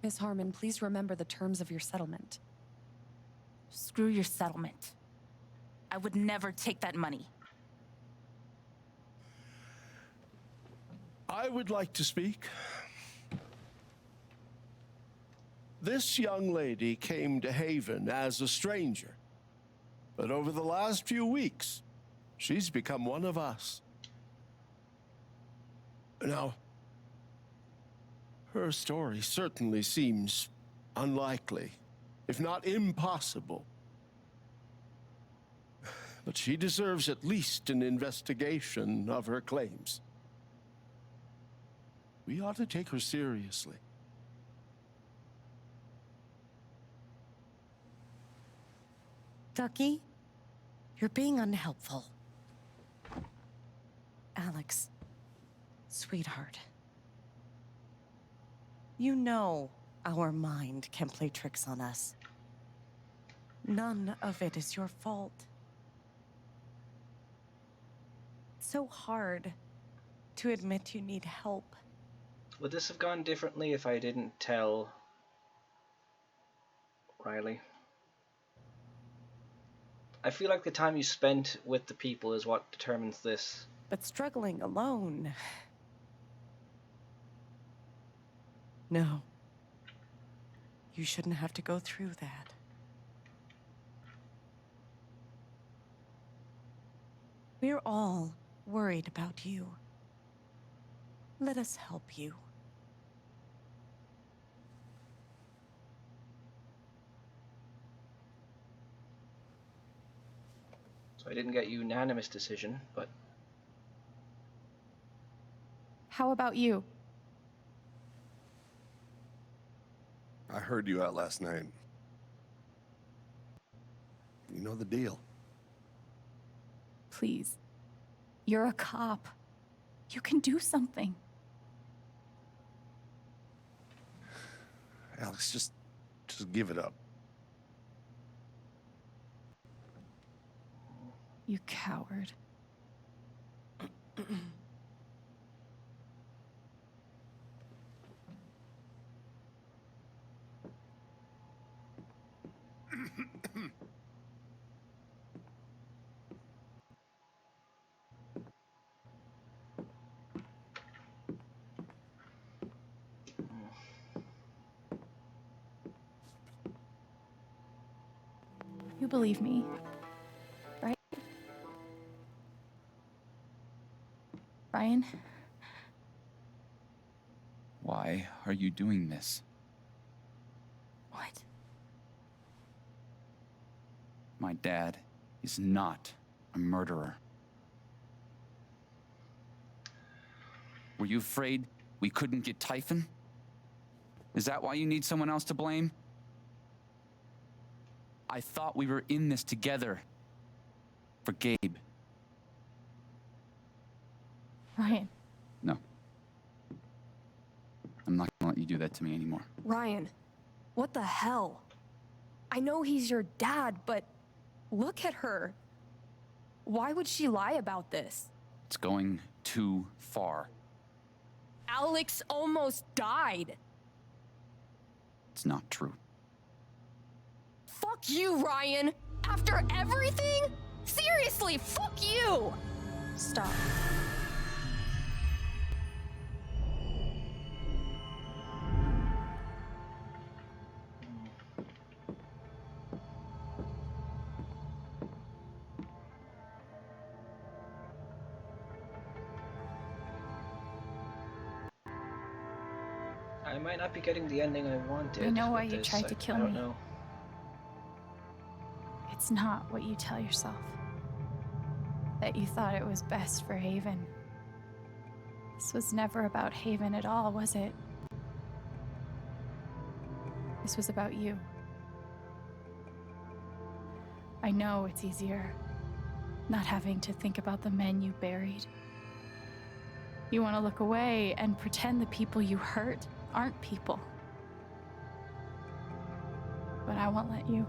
Miss Harmon, please remember the terms of your settlement. Screw your settlement. I would never take that money. I would like to speak. This young lady came to Haven as a stranger, but over the last few weeks, she's become one of us. Now, her story certainly seems unlikely, if not impossible. But she deserves at least an investigation of her claims. We ought to take her seriously. Ducky, you're being unhelpful. Alex, sweetheart. You know our mind can play tricks on us. None of it is your fault. It's so hard to admit you need help. Would this have gone differently if I didn't tell Riley? I feel like the time you spent with the people is what determines this. But struggling alone... No. You shouldn't have to go through that. We're all worried about you. Let us help you. So I didn't get unanimous decision, but... How about you? I heard you out last night. You know the deal. Please. You're a cop. You can do something. Alex, just give it up. You coward. You believe me, right? Ryan? Why are you doing this? What? My dad is not a murderer. Were you afraid we couldn't get Typhon? Is that why you need someone else to blame? I thought we were in this together. For Gabe. Ryan. No. I'm not gonna let you do that to me anymore. Ryan, what the hell? I know he's your dad, but look at her. Why would she lie about this? It's going too far. Alex almost died. It's not true. Fuck you, Ryan! After everything? Seriously, fuck you! Stop. I might not be getting the ending I wanted. I know why with you this. tried to kill I don't me. know. It's not what you tell yourself. That you thought it was best for Haven. This was never about Haven at all, was it? This was about you. I know it's easier not having to think about the men you buried. You want to look away and pretend the people you hurt aren't people. But I won't let you.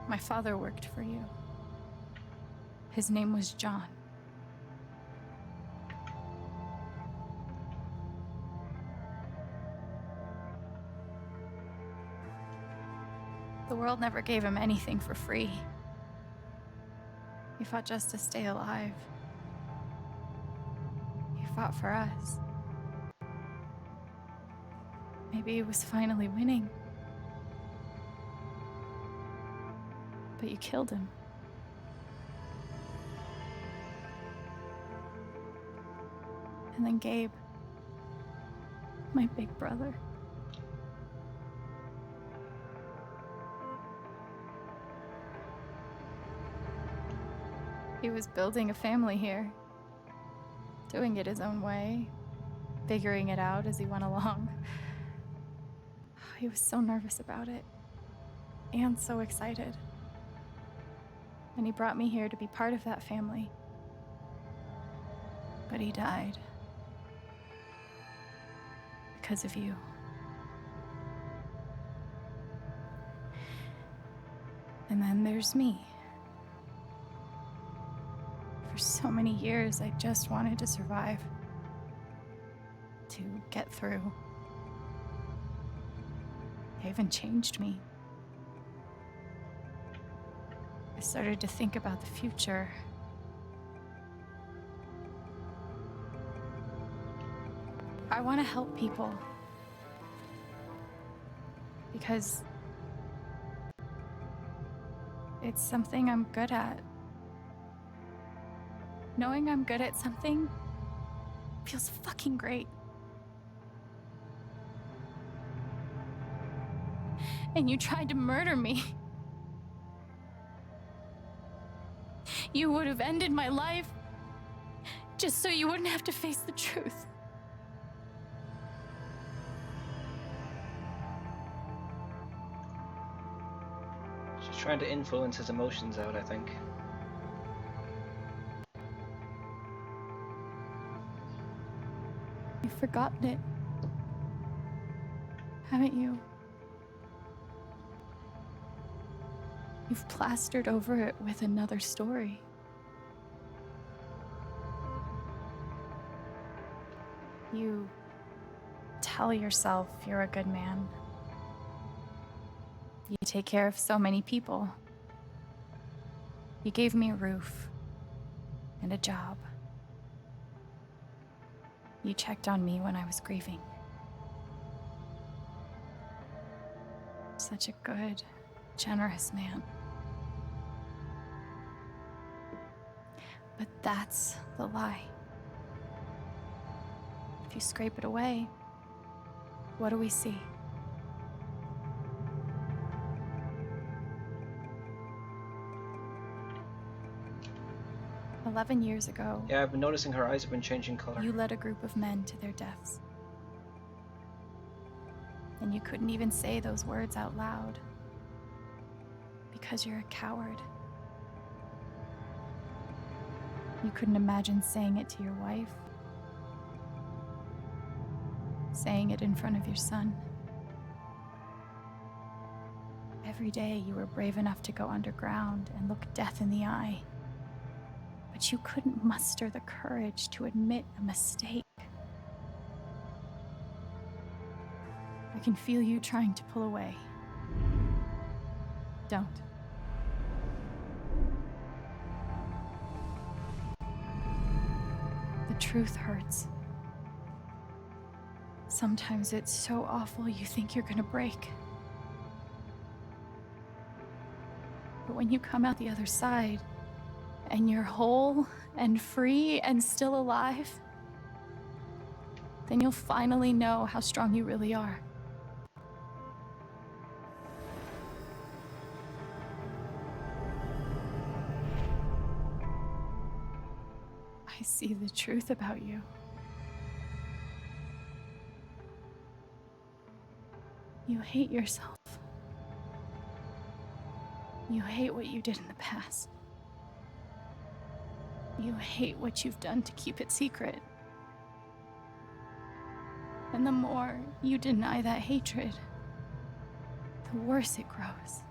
My father worked for you. His name was John. The world never gave him anything for free. He fought just to stay alive. He fought for us. Maybe he was finally winning. But you killed him. And then Gabe, my big brother. He was building a family here, doing it his own way, figuring it out as he went along. He was so nervous about it, and so excited. And he brought me here to be part of that family. But he died. Because of you. And then there's me. For so many years, I just wanted to survive. To get through. Haven changed me. I started to think about the future. I want to help people. Because it's something I'm good at. Knowing I'm good at something feels fucking great. And you tried to murder me. You would have ended my life just so you wouldn't have to face the truth. She's trying to influence his emotions out, I think. You've forgotten it, haven't you? You've plastered over it with another story. You tell yourself you're a good man. You take care of so many people. You gave me a roof and a job. You checked on me when I was grieving. Such a good, generous man. But that's the lie. If you scrape it away, what do we see? 11 years ago, Yeah, I've been noticing her eyes have been changing color. you led a group of men to their deaths. And you couldn't even say those words out loud. Because you're a coward. You couldn't imagine saying it to your wife. Saying it in front of your son. Every day you were brave enough to go underground and look death in the eye. But you couldn't muster the courage to admit a mistake. I can feel you trying to pull away. Don't. The truth hurts. Sometimes it's so awful you think you're gonna break. But when you come out the other side, and you're whole and free and still alive, then you'll finally know how strong you really are. I see the truth about you. You hate yourself. You hate what you did in the past. You hate what you've done to keep it secret. And the more you deny that hatred, the worse it grows.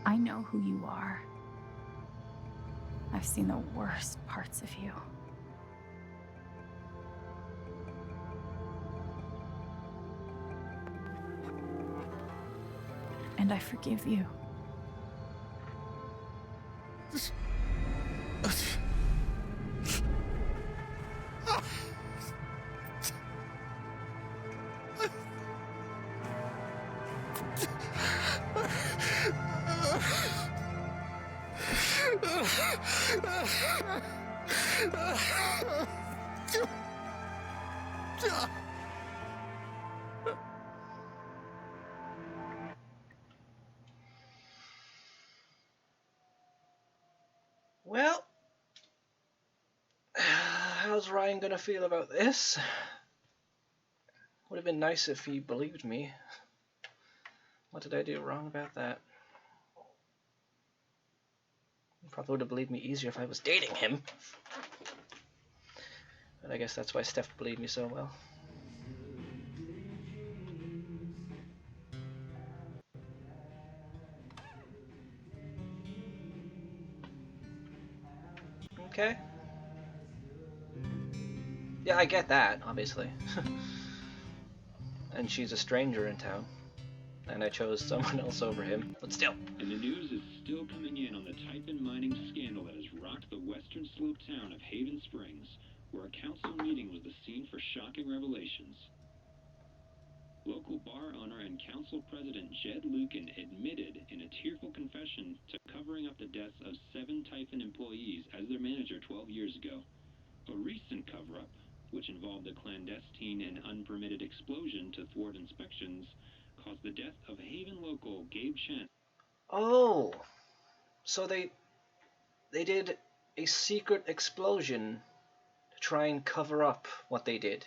I know who you are. I've seen the worst parts of you. And I forgive you. Well, how's Ryan gonna feel about this? Would have been nice if he believed me. What did I do wrong about that? He probably would have believed me easier if I was dating him. But I guess that's why Steph believed me so well. Okay. Yeah, I get that, obviously. And she's a stranger in town. And I chose someone else over him, but still. And the news is still coming in on the Typhon mining scandal that has rocked the western slope town of Haven Springs, where a council meeting was the scene for shocking revelations. Local bar owner and council president Jed Lucan admitted in a tearful confession to covering up the deaths of 7 Typhon employees as their manager 12 years ago. A recent cover-up, which involved a clandestine and unpermitted explosion to thwart inspections, caused the death of Haven local Gabe Chen. Oh, so they did a secret explosion to try and cover up what they did,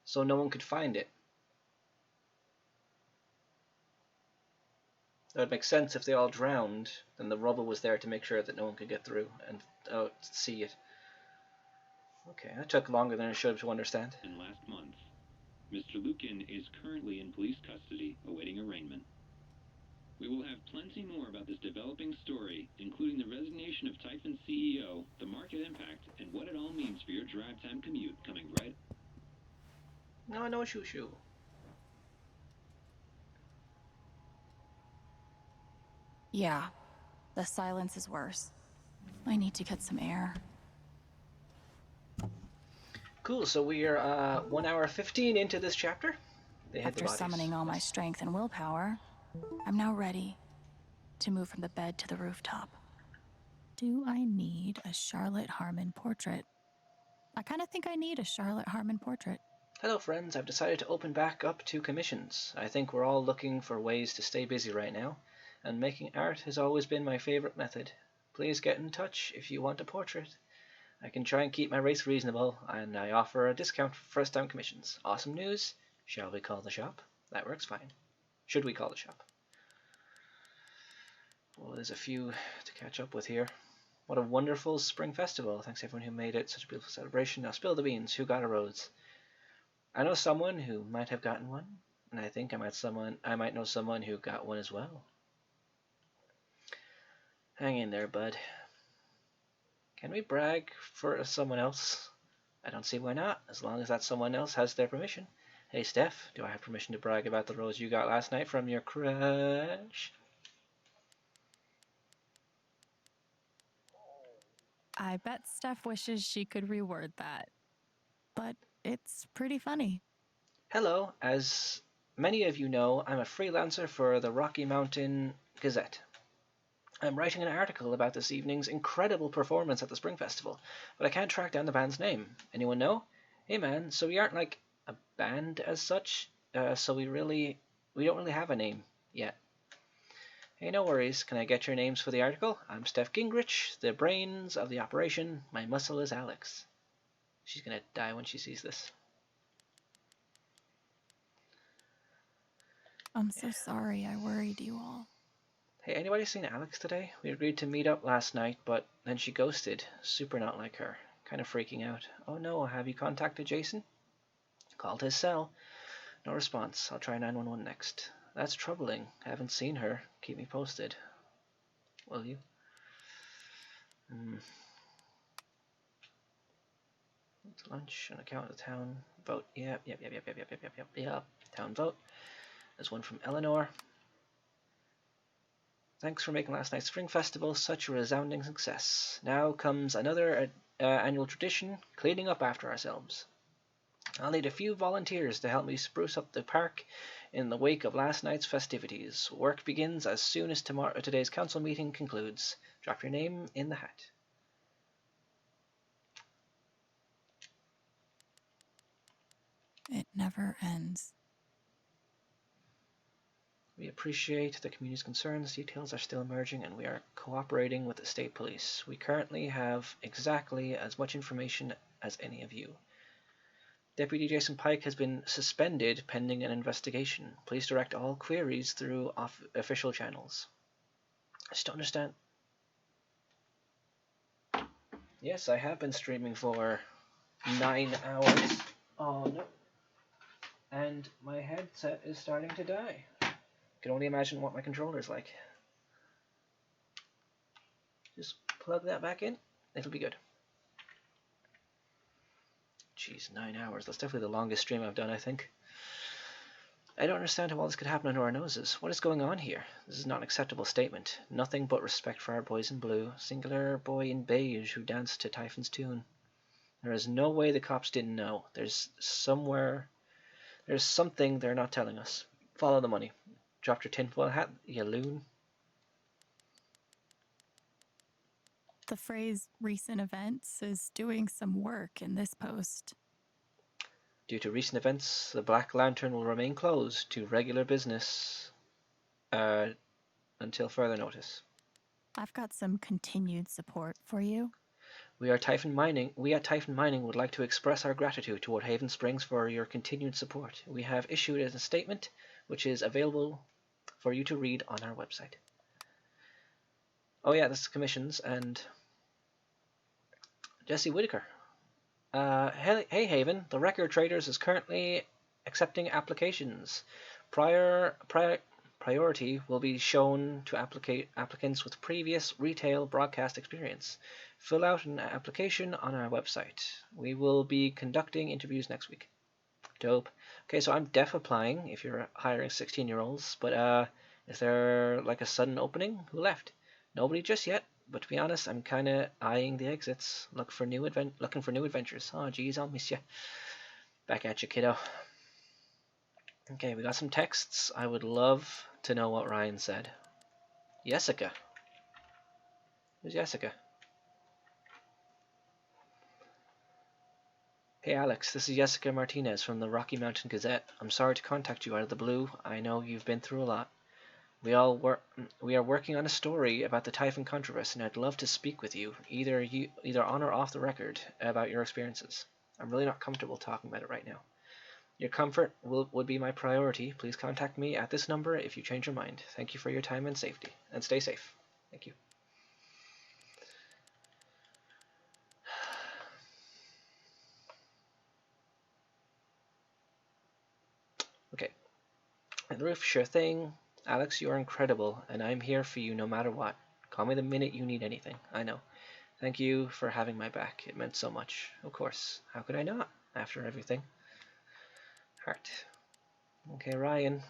so no one could find it. That would make sense if they all drowned. Then the rubble was there to make sure that no one could get through and see it. Okay, that took longer than it should have to understand. And last month, Mr. Lucan is currently in police custody, awaiting arraignment. We will have plenty more about this developing story, including the resignation of Typhon CEO, the market impact, and what it all means for your drive time commute, coming right. No, shoo. Yeah, the silence is worse. I need to get some air. Cool, so we are 1 hour 15 into this chapter. They hid the After bodies. summoning all my strength and willpower, I'm now ready to move from the bed to the rooftop. Do I need a Charlotte Harmon portrait? I kind of think I need a Charlotte Harmon portrait. Hello friends, I've decided to open back up to commissions. I think we're all looking for ways to stay busy right now, and making art has always been my favorite method. Please get in touch if you want a portrait. I can try and keep my rates reasonable, and I offer a discount for first-time commissions. Awesome news. Shall we call the shop? That works fine. Should we call the shop? Well, there's a few to catch up with here. What a wonderful spring festival. Thanks everyone who made it such a beautiful celebration. Now spill the beans. Who got a rose? I know someone who might have gotten one, and I think I might know someone who got one as well. Hang in there, bud. Can we brag for someone else? I don't see why not, as long as that someone else has their permission. Hey Steph, do I have permission to brag about the rose you got last night from your crush? I bet Steph wishes she could reword that. But it's pretty funny. Hello, as many of you know, I'm a freelancer for the Rocky Mountain Gazette. I'm writing an article about this evening's incredible performance at the Spring Festival, but I can't track down the band's name. Anyone know? Hey man, so we aren't like a band as such, so we don't really have a name yet. Hey, no worries. Can I get your names for the article? I'm Steph Gingrich, the brains of the operation. My muscle is Alex. She's gonna die when she sees this. I'm so sorry I worried you all. Hey, anybody seen Alex today? We agreed to meet up last night, but then she ghosted. Super not like her. Kind of freaking out. Oh no, have you contacted Jason? Called his cell. No response. I'll try 911 next. That's troubling. Haven't seen her. Keep me posted. Will you? It's lunch, an account of the town. Vote. Yep. Town vote. There's one from Eleanor. Thanks for making last night's Spring Festival such a resounding success. Now comes another annual tradition, cleaning up after ourselves. I'll need a few volunteers to help me spruce up the park in the wake of last night's festivities. Work begins as soon as today's council meeting concludes. Drop your name in the hat. It never ends. We appreciate the community's concerns. Details are still emerging, and we are cooperating with the state police. We currently have exactly as much information as any of you. Deputy Jason Pike has been suspended pending an investigation. Please direct all queries through official channels. I just don't understand. Yes, I have been streaming for 9 hours. Oh no. And my headset is starting to die. I can only imagine what my controller's like. Just plug that back in. It'll be good. Jeez, 9 hours. That's definitely the longest stream I've done, I think. I don't understand how all this could happen under our noses. What is going on here? This is not an acceptable statement. Nothing but respect for our boys in blue. Singular boy in beige who danced to Typhon's tune. There is no way the cops didn't know. There's something they're not telling us. Follow the money. Dropped your tinfoil hat, you loon. The phrase recent events is doing some work in this post. Due to recent events, the Black Lantern will remain closed to regular business until further notice. I've got some continued support for you. We at Typhon Mining would like to express our gratitude toward Haven Springs for your continued support. We have issued a statement which is available for you to read on our website. Oh yeah, this is commissions and Jesse Whitaker. Hey Haven, the Record Traders is currently accepting applications. Priority will be shown to applicants with previous retail broadcast experience. Fill out an application on our website. We will be conducting interviews next week. Dope. Okay, so I'm def applying if you're hiring 16-year-olds, but is there like a sudden opening? Who left? Nobody just yet, but to be honest, I'm kind of eyeing the exits, looking for new adventures. Oh geez, I'll miss you. Back at you, kiddo. Okay, we got some texts. I would love to know what Ryan said. Jessica. Who's Jessica? Hey Alex, this is Jessica Martinez from the Rocky Mountain Gazette. I'm sorry to contact you out of the blue. I know you've been through a lot. We are working on a story about the Typhon controversy, and I'd love to speak with you, either on or off the record, about your experiences. I'm really not comfortable talking about it right now. Your comfort would be my priority. Please contact me at this number if you change your mind. Thank you for your time and safety, and stay safe. Thank you. Okay. And Roof, sure thing. Alex, you are incredible, and I'm here for you no matter what. Call me the minute you need anything. I know. Thank you for having my back. It meant so much. Of course. How could I not, after everything? Heart. Okay, Ryan.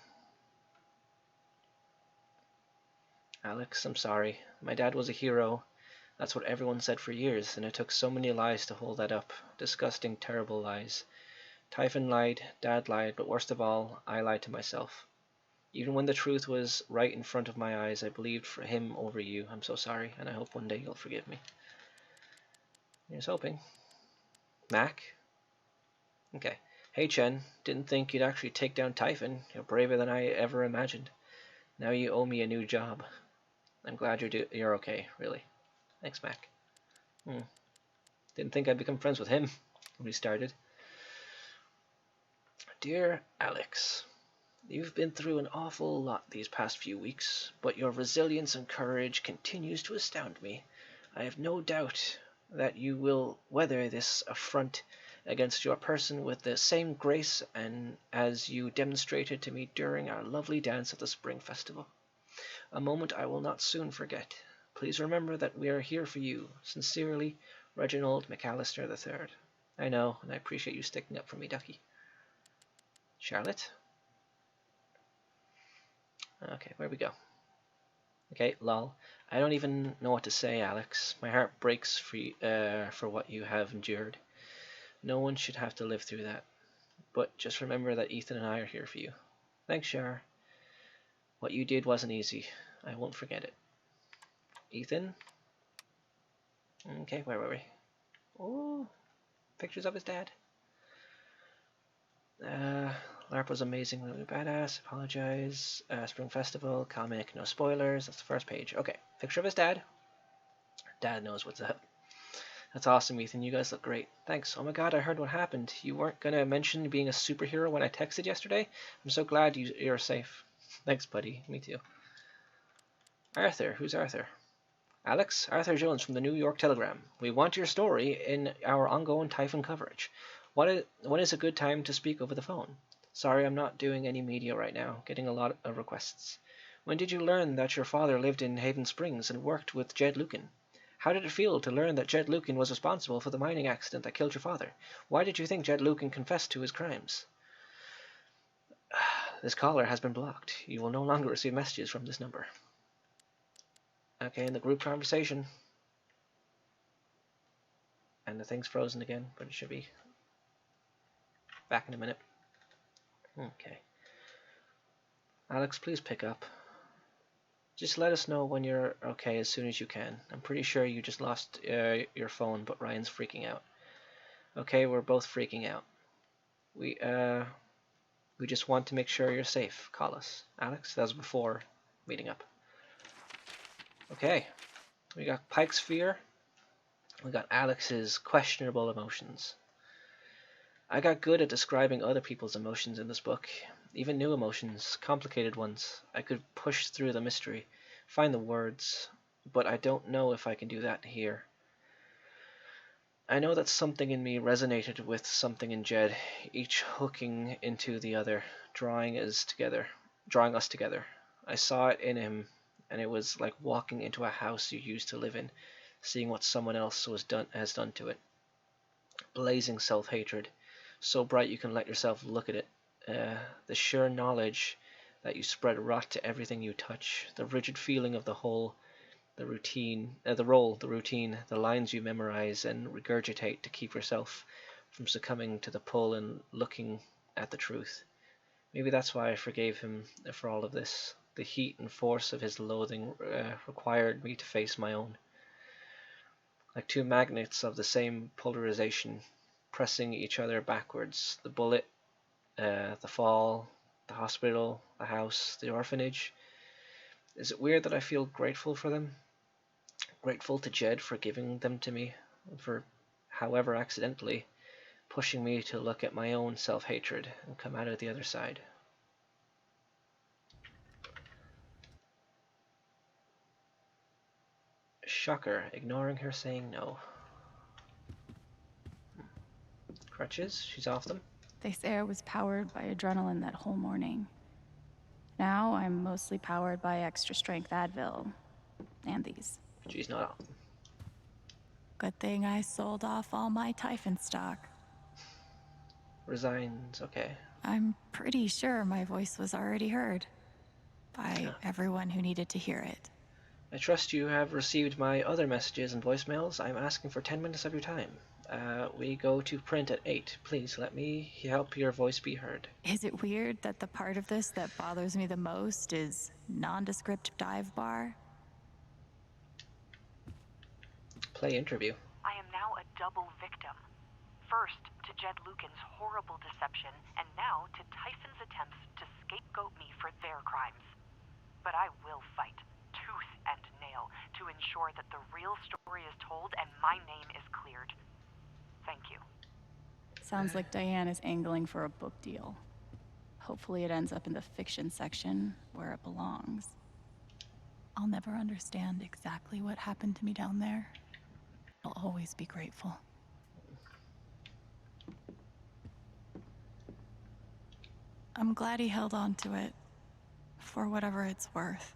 Alex, I'm sorry. My dad was a hero. That's what everyone said for years, and it took so many lies to hold that up. Disgusting, terrible lies. Typhon lied, Dad lied, but worst of all, I lied to myself. Even when the truth was right in front of my eyes, I believed for him over you. I'm so sorry, and I hope one day you'll forgive me. Here's hoping. Mac? Okay. Hey Chen, didn't think you'd actually take down Typhon. You're braver than I ever imagined. Now you owe me a new job. I'm glad you're okay, really. Thanks, Mac. Didn't think I'd become friends with him when we started. Dear Alex, you've been through an awful lot these past few weeks, but your resilience and courage continues to astound me. I have no doubt that you will weather this affront against your person with the same grace as you demonstrated to me during our lovely dance at the Spring Festival. A moment I will not soon forget. Please remember that we are here for you. Sincerely, Reginald McAllister III. I know, and I appreciate you sticking up for me, Ducky. Charlotte? Okay, where we go? Okay, lol. I don't even know what to say, Alex. My heart breaks for what you have endured. No one should have to live through that. But just remember that Ethan and I are here for you. Thanks, Char. What you did wasn't easy. I won't forget it. Ethan? Okay, where were we? Oh, pictures of his dad. LARP was amazing, really badass. Apologize. Spring Festival, comic, no spoilers. That's the first page. Okay, picture of his dad. Dad knows what's up. That's awesome, Ethan. You guys look great. Thanks. Oh my god, I heard what happened. You weren't going to mention being a superhero when I texted yesterday? I'm so glad you're safe. Thanks, buddy. Me too. Arthur. Who's Arthur? Alex, Arthur Jones from the New York Telegram. We want your story in our ongoing Typhon coverage. When is a good time to speak over the phone? Sorry, I'm not doing any media right now. Getting a lot of requests. When did you learn that your father lived in Haven Springs and worked with Jed Lucan? How did it feel to learn that Jed Lucan was responsible for the mining accident that killed your father? Why did you think Jed Lucan confessed to his crimes? This caller has been blocked. You will no longer receive messages from this number. Okay, in the group conversation. And the thing's frozen again, but it should be back in a minute. Okay. Alex, please pick up. Just let us know when you're okay as soon as you can. I'm pretty sure you just lost your phone, but Ryan's freaking out. Okay, we're both freaking out. We just want to make sure you're safe. Call us. Alex, that was before meeting up. Okay. We got Pike's fear. We got Alex's questionable emotions. I got good at describing other people's emotions in this book. Even new emotions, complicated ones. I could push through the mystery, find the words, but I don't know if I can do that here. I know that something in me resonated with something in Jed, each hooking into the other, drawing us together. I saw it in him, and it was like walking into a house you used to live in, seeing what someone else has done to it. Blazing self-hatred, so bright you can let yourself look at it. The sure knowledge that you spread rot to everything you touch, the rigid feeling of the whole, the routine, the lines you memorize and regurgitate to keep yourself from succumbing to the pull and looking at the truth. Maybe that's why I forgave him for all of this. The heat and force of his loathing required me to face my own. Like two magnets of the same polarization, pressing each other backwards. The bullet, the fall, the hospital, the house, the orphanage. Is it weird that I feel grateful for them? Grateful to Jed for giving them to me, for, however accidentally, pushing me to look at my own self-hatred and come out of the other side. Shocker, ignoring her saying no. Crutches, she's off them. They say I was powered by adrenaline that whole morning. Now I'm mostly powered by extra strength Advil. And these. She's not off them. Good thing I sold off all my Typhon stock. Resigns, okay. I'm pretty sure my voice was already heard. By everyone who needed to hear it. I trust you have received my other messages and voicemails. I'm asking for 10 minutes of your time. We go to print at 8. Please let me help your voice be heard. Is it weird that the part of this that bothers me the most is nondescript dive bar? Play interview. I am now a double victim. First, to Jed Lucan's horrible deception, and now to Typhon's attempts to scapegoat me for their crimes. But I will fight, tooth and nail, to ensure that the real story is told and my name is cleared. Thank you. Sounds like Diane is angling for a book deal. Hopefully it ends up in the fiction section, where it belongs. I'll never understand exactly what happened to me down there. I'll always be grateful. I'm glad he held on to it, for whatever it's worth.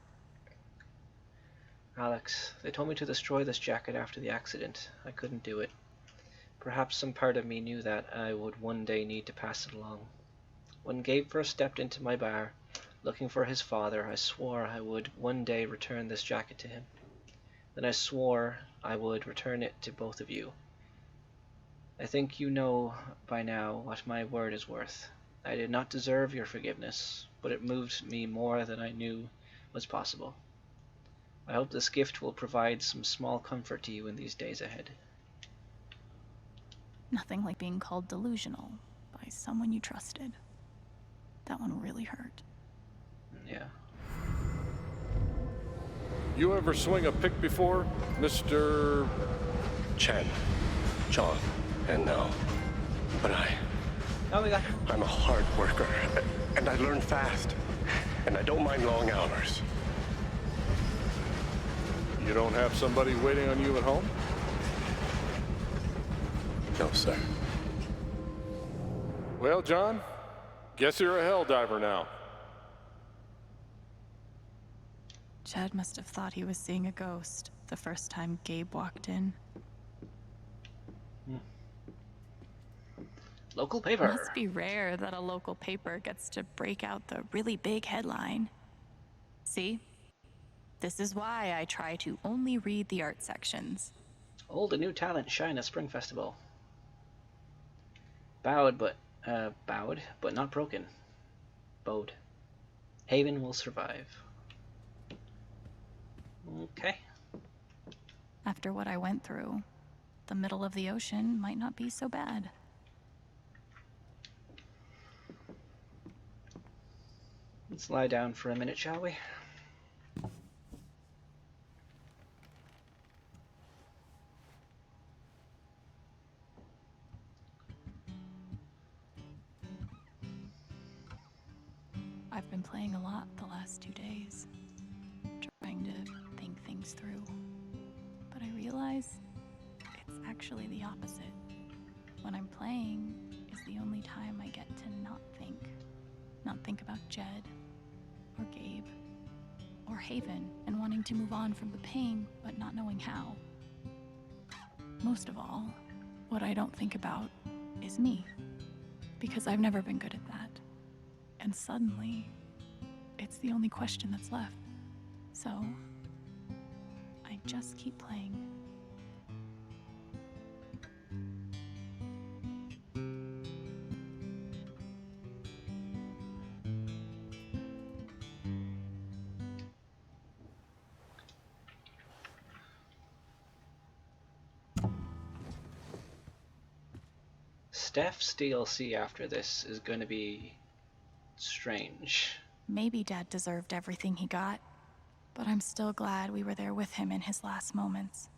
Alex, they told me to destroy this jacket after the accident. I couldn't do it. Perhaps some part of me knew that I would one day need to pass it along. When Gabe first stepped into my bar, looking for his father, I swore I would one day return this jacket to him. Then I swore I would return it to both of you. I think you know by now what my word is worth. I did not deserve your forgiveness, but it moved me more than I knew was possible. I hope this gift will provide some small comfort to you in these days ahead. Nothing like being called delusional by someone you trusted. That one really hurt. Yeah. You ever swing a pick before, Mr. Chen, John, and now. But I'm a hard worker, and I learn fast, and I don't mind long hours. You don't have somebody waiting on you at home? No, sir. Well, John, guess you're a hell diver now. Chad must have thought he was seeing a ghost the first time Gabe walked in. Local paper. It must be rare that a local paper gets to break out the really big headline. See? This is why I try to only read the art sections. Old and new talent shine at Spring Festival. Bowed but not broken. Bowed. Haven will survive. Okay. After what I went through, the middle of the ocean might not be so bad. Let's lie down for a minute, shall we? I've been playing a lot the last 2 days, trying to think things through. But I realize it's actually the opposite. When I'm playing is the only time I get to not think about Jed, or Gabe, or Haven, and wanting to move on from the pain, but not knowing how. Most of all, what I don't think about is me, because I've never been good at that. And suddenly, it's the only question that's left. So, I just keep playing. Steph's DLC after this is going to be strange. Maybe Dad deserved everything he got, but I'm still glad we were there with him in his last moments.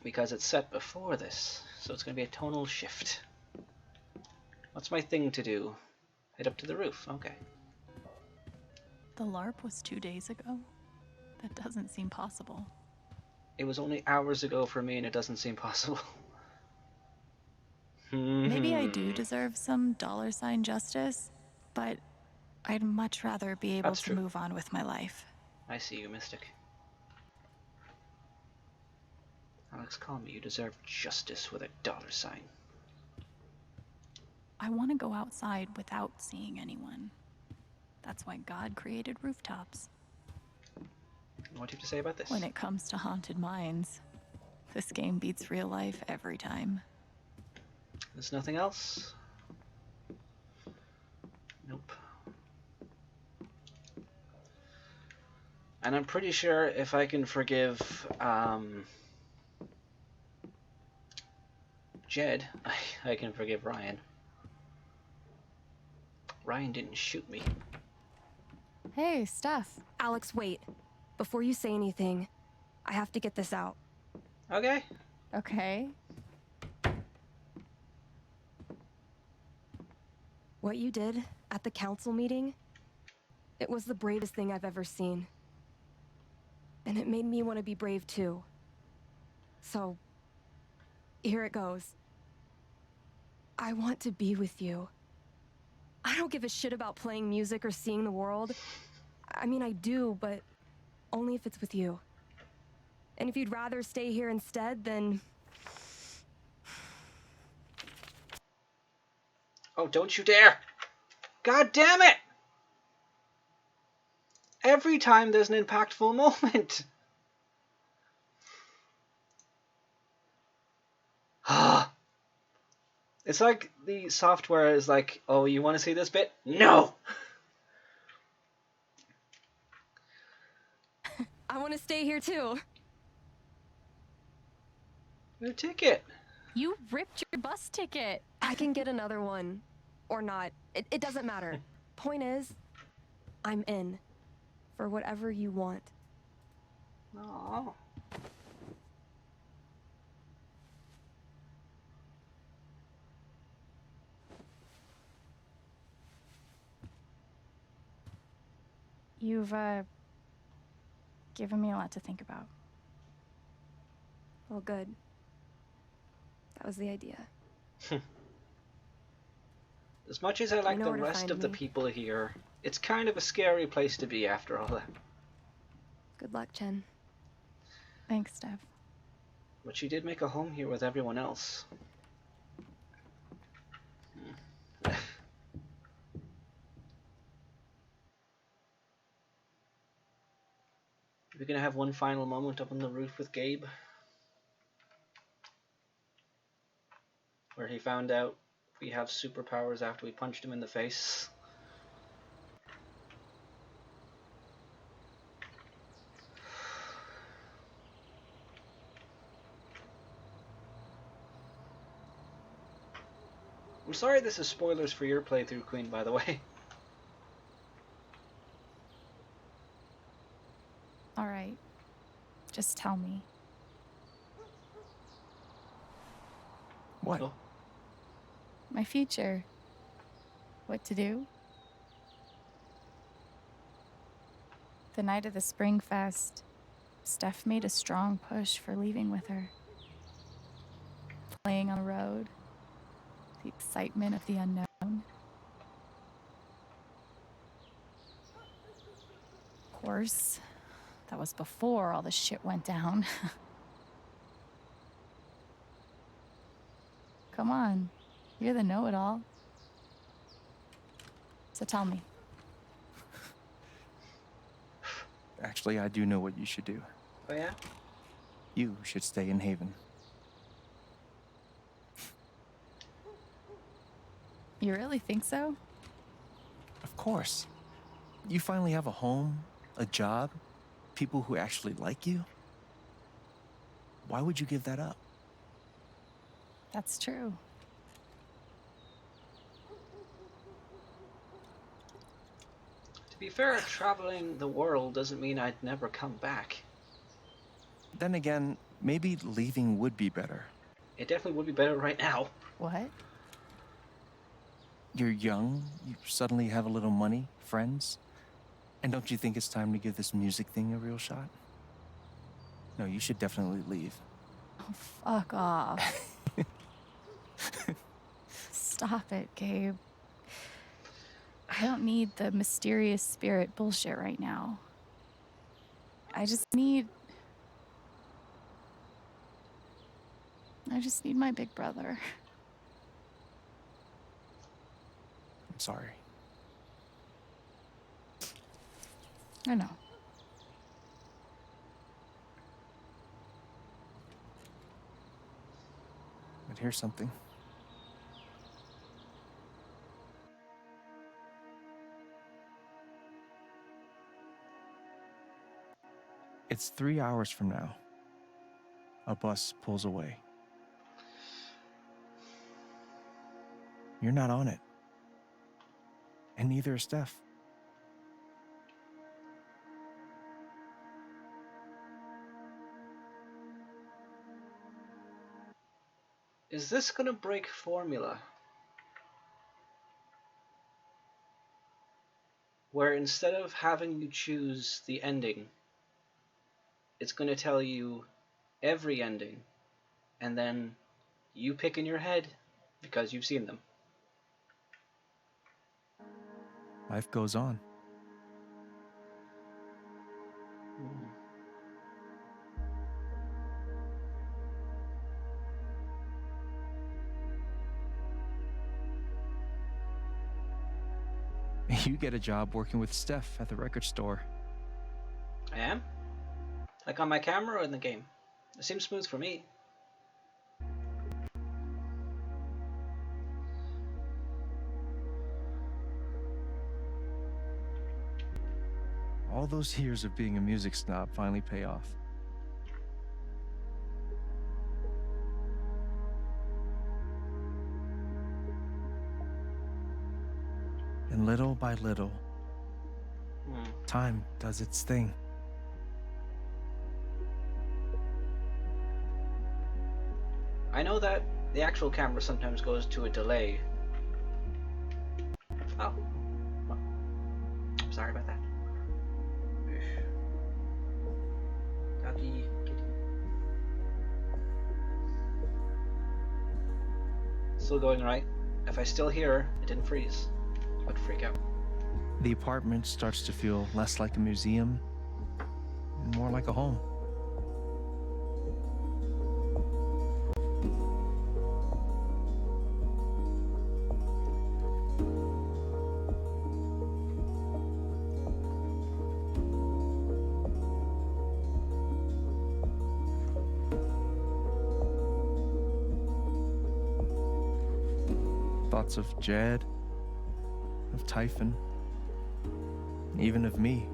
Because it's set before this, so it's going to be a tonal shift. What's my thing to do? Head up to the roof. Okay. The LARP was 2 days ago? That doesn't seem possible. It was only hours ago for me, and it doesn't seem possible. Maybe I do deserve some $ justice, but I'd much rather be able to move on with my life. I see you, Mystic. Alex, call me. You deserve justice with a $. I want to go outside without seeing anyone. That's why God created rooftops. What do you have to say about this? When it comes to haunted mines, this game beats real life every time. There's nothing else? Nope. And I'm pretty sure if I can forgive Jed, I can forgive Ryan. Ryan didn't shoot me. Hey, Steph. Alex, wait. Before you say anything, I have to get this out. Okay. Okay. What you did at the council meeting, it was the bravest thing I've ever seen. And it made me want to be brave too. So, here it goes. I want to be with you. I don't give a shit about playing music or seeing the world. I mean, I do, but only if it's with you. And if you'd rather stay here instead, then... Oh, don't you dare! God damn it! Every time there's an impactful moment. It's like the software is like, oh, you want to see this bit? No! I want to stay here too. Your ticket. You ripped your bus ticket. I can get another one. Or not. It doesn't matter. Point is, I'm in. For whatever you want. Aww. You've, given me a lot to think about. Well, good. That was the idea. As much as I like the rest of the people here, it's kind of a scary place to be after all that. Good luck, Chen. Thanks, Steph. But she did make a home here with everyone else. We're gonna have one final moment up on the roof with Gabe, where he found out we have superpowers after we punched him in the face. I'm sorry this is spoilers for your playthrough, Queen, by the way. Alright. Just tell me. What? Oh. My future. What to do? The night of the Spring Fest, Steph made a strong push for leaving with her. Playing on the road. The excitement of the unknown. Of course, that was before all the shit went down. Come on, you're the know-it-all. So tell me. Actually, I do know what you should do. Oh yeah? You should stay in Haven. You really think so? Of course. You finally have a home, a job, people who actually like you. Why would you give that up? That's true. be fair, traveling the world doesn't mean I'd never come back. Then again, maybe leaving would be better. It definitely would be better right now. What? You're young, you suddenly have a little money, friends. And don't you think it's time to give this music thing a real shot? No, you should definitely leave. Oh, fuck off. Stop it, Gabe. I don't need the mysterious spirit bullshit right now. I just need my big brother. I'm sorry. I know. But here's something. It's 3 hours from now. A bus pulls away. You're not on it. And neither is Steph. Is this gonna break formula? Where instead of having you choose the ending, it's gonna tell you every ending, and then you pick in your head because you've seen them. Life goes on. You get a job working with Steph at the record store. I am? Like on my camera or in the game? It seems smooth for me. All those years of being a music snob finally pay off. And little by little, time does its thing. I know that the actual camera sometimes goes to a delay. Oh. Well, I'm sorry about that. Doggy, kitty. Still going right. If I still hear, it didn't freeze. I'd freak out. The apartment starts to feel less like a museum and more like a home. Thoughts of Jed, of Typhon, even of me,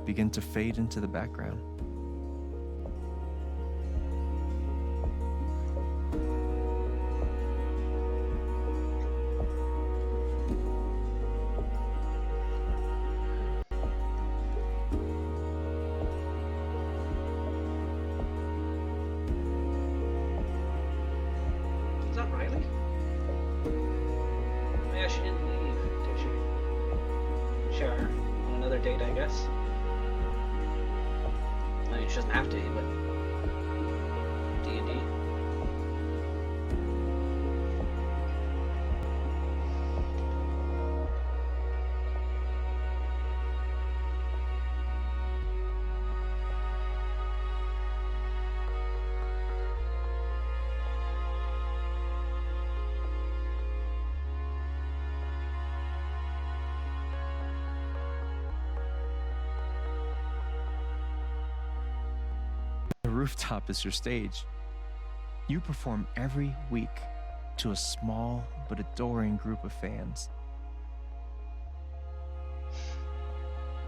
begin to fade into the background. Is that Riley? Yeah, she didn't leave, did she? Sure, on another date, I guess. I mean, she doesn't have to, but D&D. The rooftop is your stage. You perform every week to a small but adoring group of fans.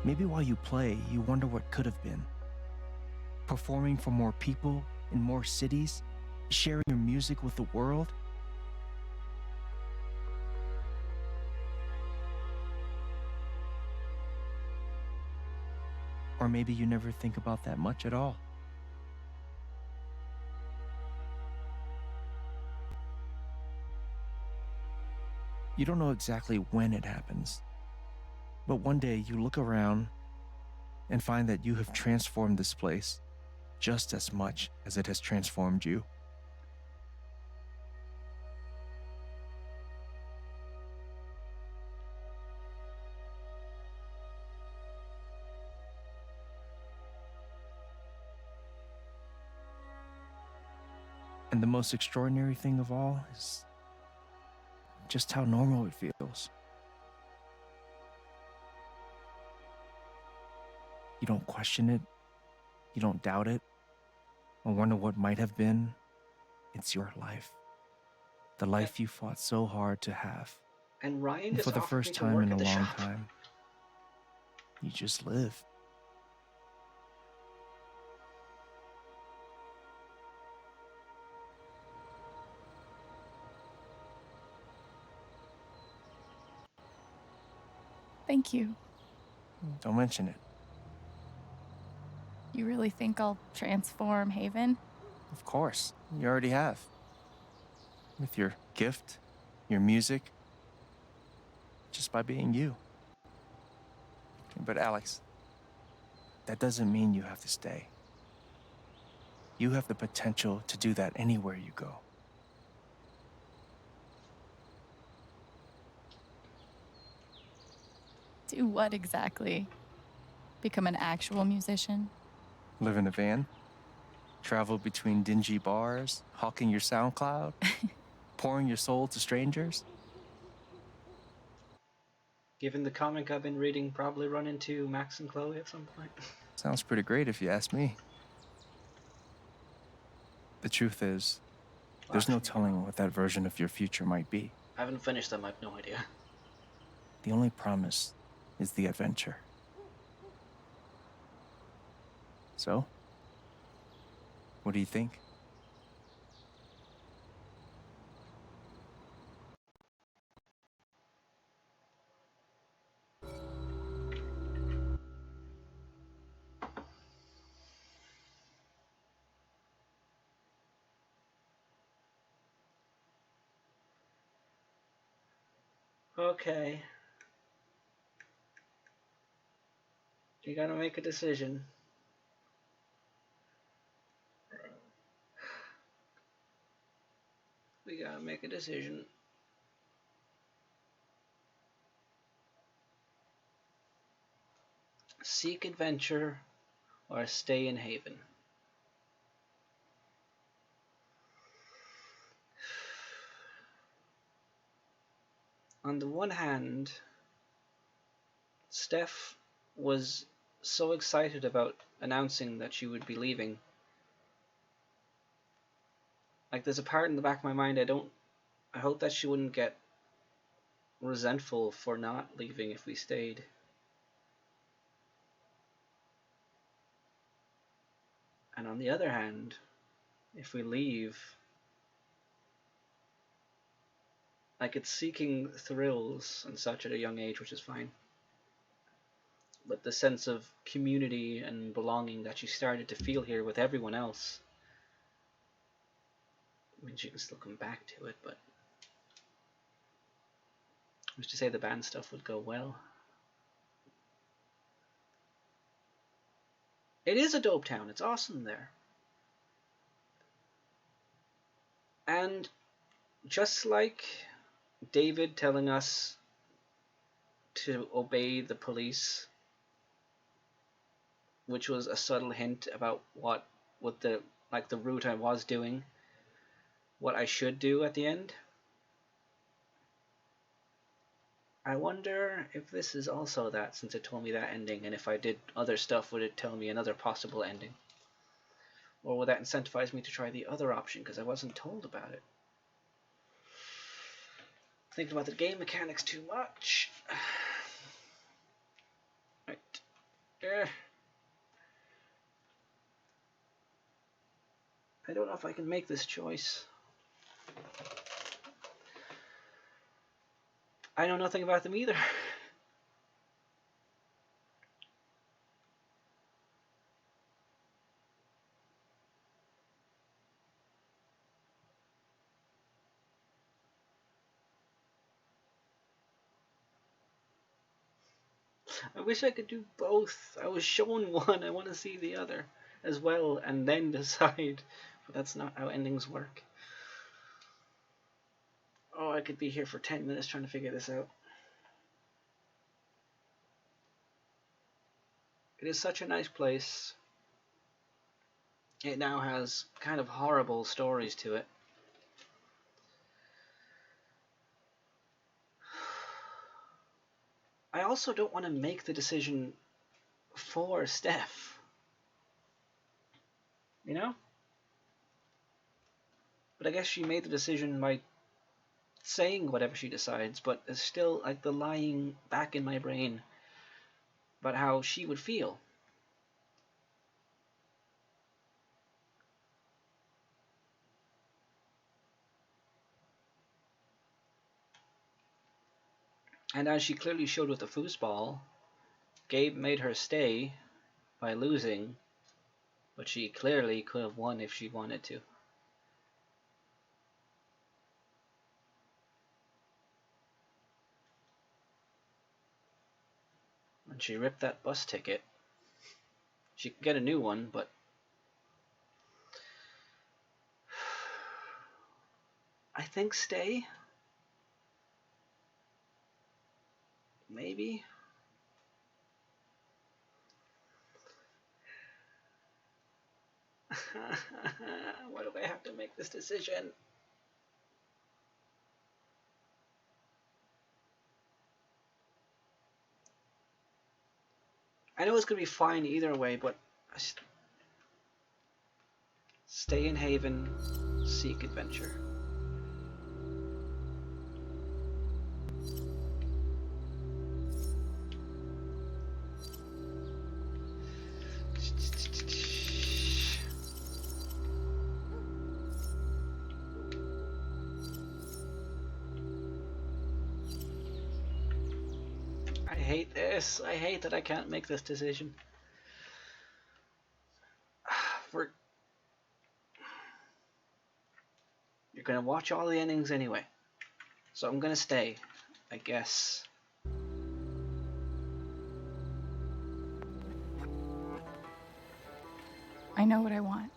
Maybe while you play, you wonder what could have been. Performing for more people in more cities, sharing your music with the world. Or maybe you never think about that much at all. You don't know exactly when it happens, but one day you look around and find that you have transformed this place just as much as it has transformed you. And the most extraordinary thing of all is just how normal it feels. You don't question it, you don't doubt it, or wonder what might have been. It's your life. The life you fought so hard to have. And Ryan And just for the offered first me to time work in at a the long shop. time, you just live. Thank you. Don't mention it. You really think I'll transform Haven? Of course, you already have. With your gift, your music, just by being you. But Alex, that doesn't mean you have to stay. You have the potential to do that anywhere you go. Do what exactly? Become an actual musician? Live in a van, travel between dingy bars, hawking your SoundCloud, pouring your soul to strangers. Given the comic I've been reading, probably run into Max and Chloe at some point. Sounds pretty great if you ask me. The truth is, there's no telling what that version of your future might be. I haven't finished them, I have no idea. The only promise is the adventure. So, what do you think? Okay. You gotta make a decision. We gotta make a decision. Seek adventure or stay in Haven. On the one hand, Steph was so excited about announcing that she would be leaving. Like, there's a part in the back of my mind, I hope that she wouldn't get resentful for not leaving if we stayed. And on the other hand, if we leave, like, it's seeking thrills and such at a young age, which is fine. But the sense of community and belonging that she started to feel here with everyone else, I mean, she can still come back to it, but who's to say the band stuff would go well? It is a dope town. It's awesome there. And just like David telling us to obey the police, which was a subtle hint about what the route I was doing, what I should do at the end. I wonder if this is also that, since it told me that ending, and if I did other stuff, would it tell me another possible ending? Or would that incentivize me to try the other option, because I wasn't told about it? Thinking about the game mechanics too much. Right. I don't know if I can make this choice. I know nothing about them either. I wish I could do both. I was shown one, I want to see the other as well, and then decide. But that's not how endings work. Oh, I could be here for 10 minutes trying to figure this out. It is such a nice place. It now has kind of horrible stories to it. I also don't want to make the decision for Steph. You know? But I guess she made the decision by saying whatever she decides, but it's still like the lying back in my brain about how she would feel. And as she clearly showed with the foosball, Gabe made her stay by losing, but she clearly could have won if she wanted to. And she ripped that bus ticket. She could get a new one, but I think stay. Maybe. Why do I have to make this decision? I know it's going to be fine either way, but stay in Haven, seek adventure. I hate that I can't make this decision. You're gonna watch all the endings anyway, so I'm gonna stay, I guess. I know what I want.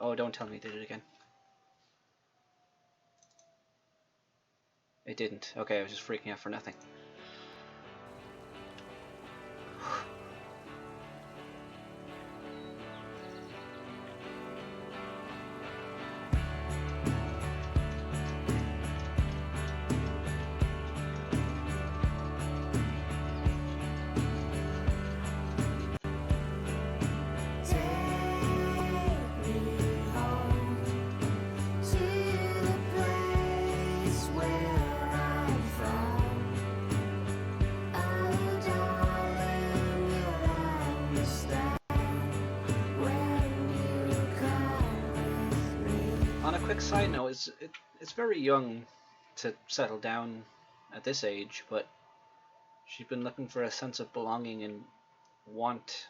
Oh, don't tell me it did it again. It didn't. Okay, I was just freaking out for nothing. Side note, it's very young to settle down at this age, but she's been looking for a sense of belonging and want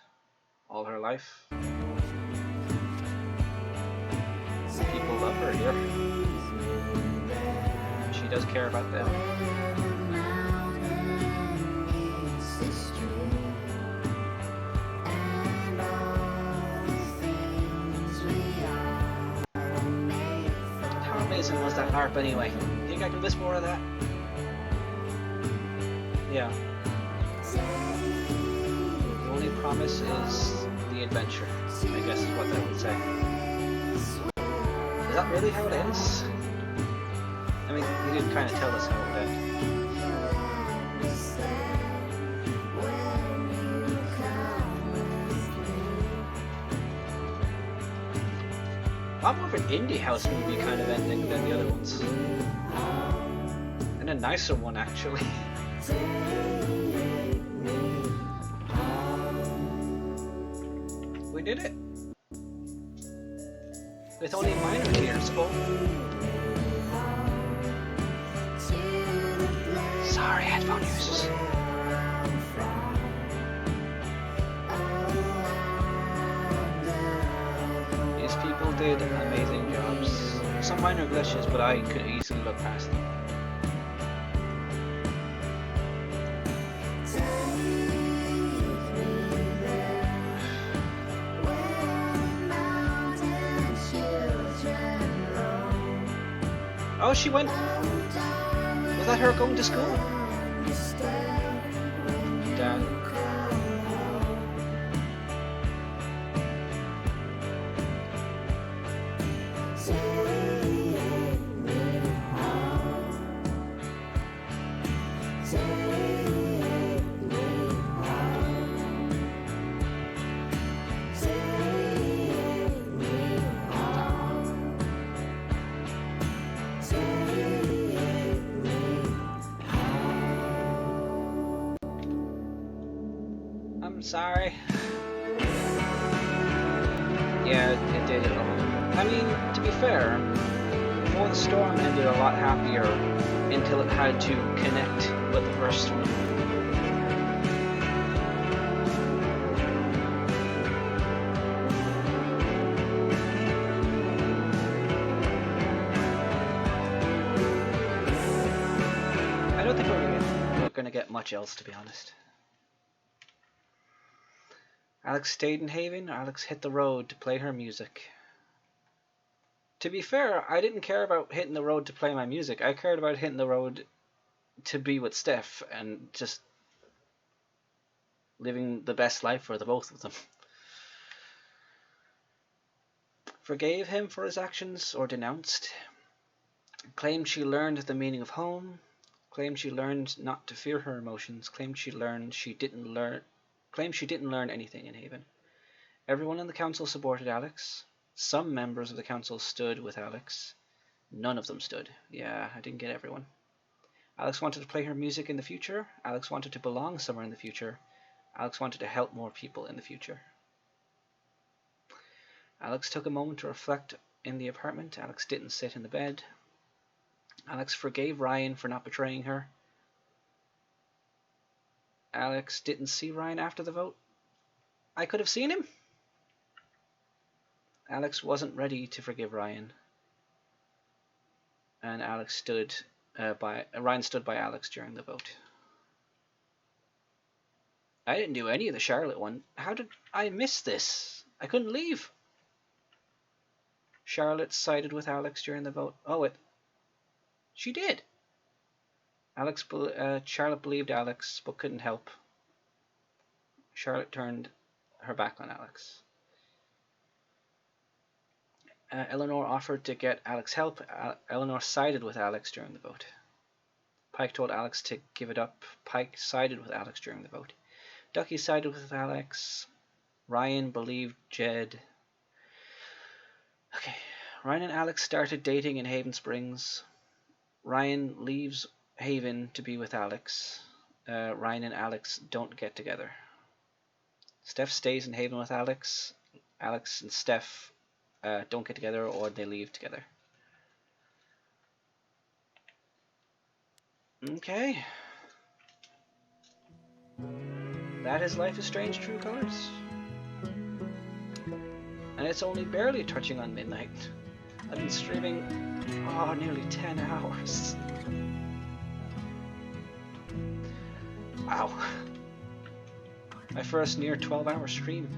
all her life. People love her here. She does care about them. Was that LARP anyway? Think I can miss more of that? Yeah. The only promise is the adventure, I guess is what that would say. Is that really how it ends? I mean, he did kind of tell us how it would end. I'm more of an indie house movie kind of ending than the other ones. And a nicer one, actually. We did it. With only minor tears. Oh. Sorry, headphone users. minor glitches, but I could easily look past them. Oh, she went... Was that her going to school? Damn. Sorry. Yeah, it did it all. I mean, to be fair, before the storm ended a lot happier until it had to connect with the first one. I don't think we're gonna get much else, to be honest. Alex stayed in Haven, Alex hit the road to play her music. To be fair, I didn't care about hitting the road to play my music. I cared about hitting the road to be with Steph and just living the best life for the both of them. Forgave him for his actions or denounced. Claimed she learned the meaning of home. Claimed she learned not to fear her emotions. Claimed she didn't learn anything in Haven. Everyone in the council supported Alex. Some members of the council stood with Alex. None of them stood. Yeah, I didn't get everyone. Alex wanted to play her music in the future. Alex wanted to belong somewhere in the future. Alex wanted to help more people in the future. Alex took a moment to reflect in the apartment. Alex didn't sit in the bed. Alex forgave Ryan for not betraying her. Alex didn't see Ryan after the vote. I could have seen him. Alex wasn't ready to forgive Ryan. And Ryan stood by Alex during the vote. I didn't do any of the Charlotte one. How did I miss this? I couldn't leave. Charlotte sided with Alex during the vote. Oh, she did. Charlotte believed Alex, but couldn't help. Charlotte turned her back on Alex. Eleanor offered to get Alex help. Eleanor sided with Alex during the vote. Pike told Alex to give it up. Pike sided with Alex during the vote. Ducky sided with Alex. Ryan believed Jed. Okay, Ryan and Alex started dating in Haven Springs. Ryan leaves Haven to be with Alex. Ryan and Alex don't get together. Steph stays in Haven with Alex. Alex and Steph don't get together, or they leave together. Okay. That is Life is Strange True Colors. And it's only barely touching on midnight. I've been streaming nearly 10 hours. Wow. My first near 12-hour stream.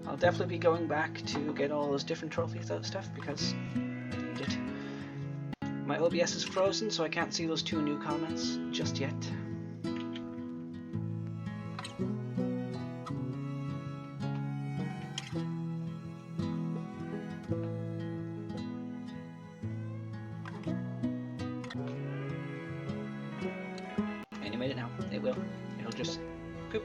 I'll definitely be going back to get all those different trophy stuff because I need it. My OBS is frozen, so I can't see those 2 new comments just yet. Animate it now. It will. It'll just poop.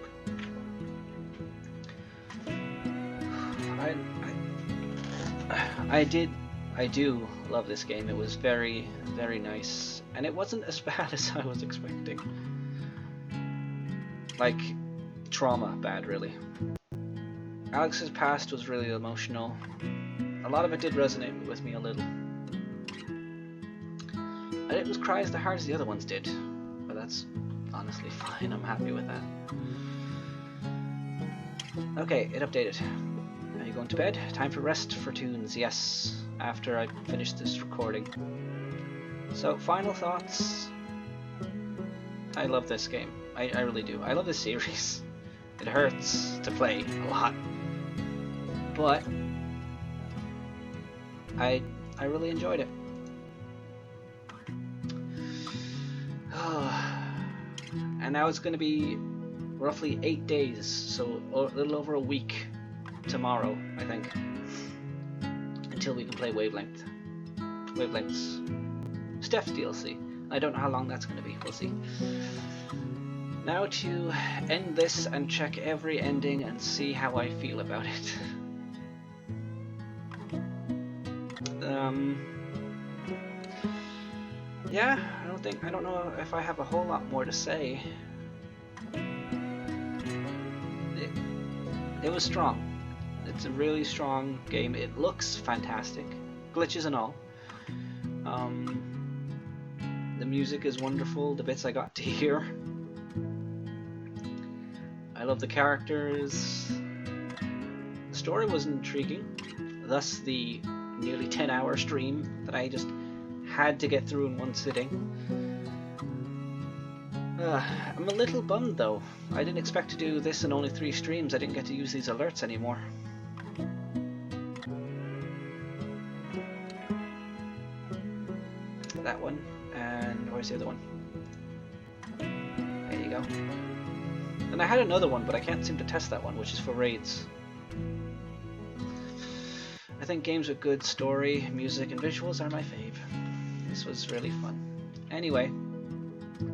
I do love this game. It was very, very nice, and it wasn't as bad as I was expecting. Like, trauma bad, really. Alex's past was really emotional. A lot of it did resonate with me a little. I didn't cry as hard as the other ones did, but that's honestly fine. I'm happy with that. Okay, it updated. you going to bed? Time for rest for tunes, yes, after I finish this recording. So, final thoughts. I love this game. I really do. I love this series. It hurts to play a lot. But I really enjoyed it. And now it's going to be roughly 8 days, so a little over a week tomorrow, I think, until we can play Wavelength's Steph's DLC. I don't know how long that's going to be, we'll see. Now to end this and check every ending and see how I feel about it. Yeah, I don't know if I have a whole lot more to say. It was strong. It's a really strong game. It looks fantastic, glitches and all. The music is wonderful, the bits I got to hear. I love the characters. The story was intriguing, thus the nearly 10-hour stream that I just had to get through in one sitting. I'm a little bummed though. I didn't expect to do this in only 3 streams. I didn't get to use these alerts anymore. That one, and where's the other one? There you go. And I had another one, but I can't seem to test that one, which is for raids. I think games with good story, music, and visuals are my fave. This was really fun. Anyway,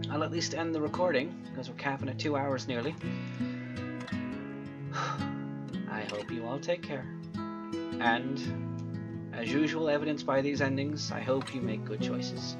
I'll at least end the recording, because we're capping at 2 hours nearly. I hope you all take care. And, as usual, evidenced by these endings, I hope you make good choices.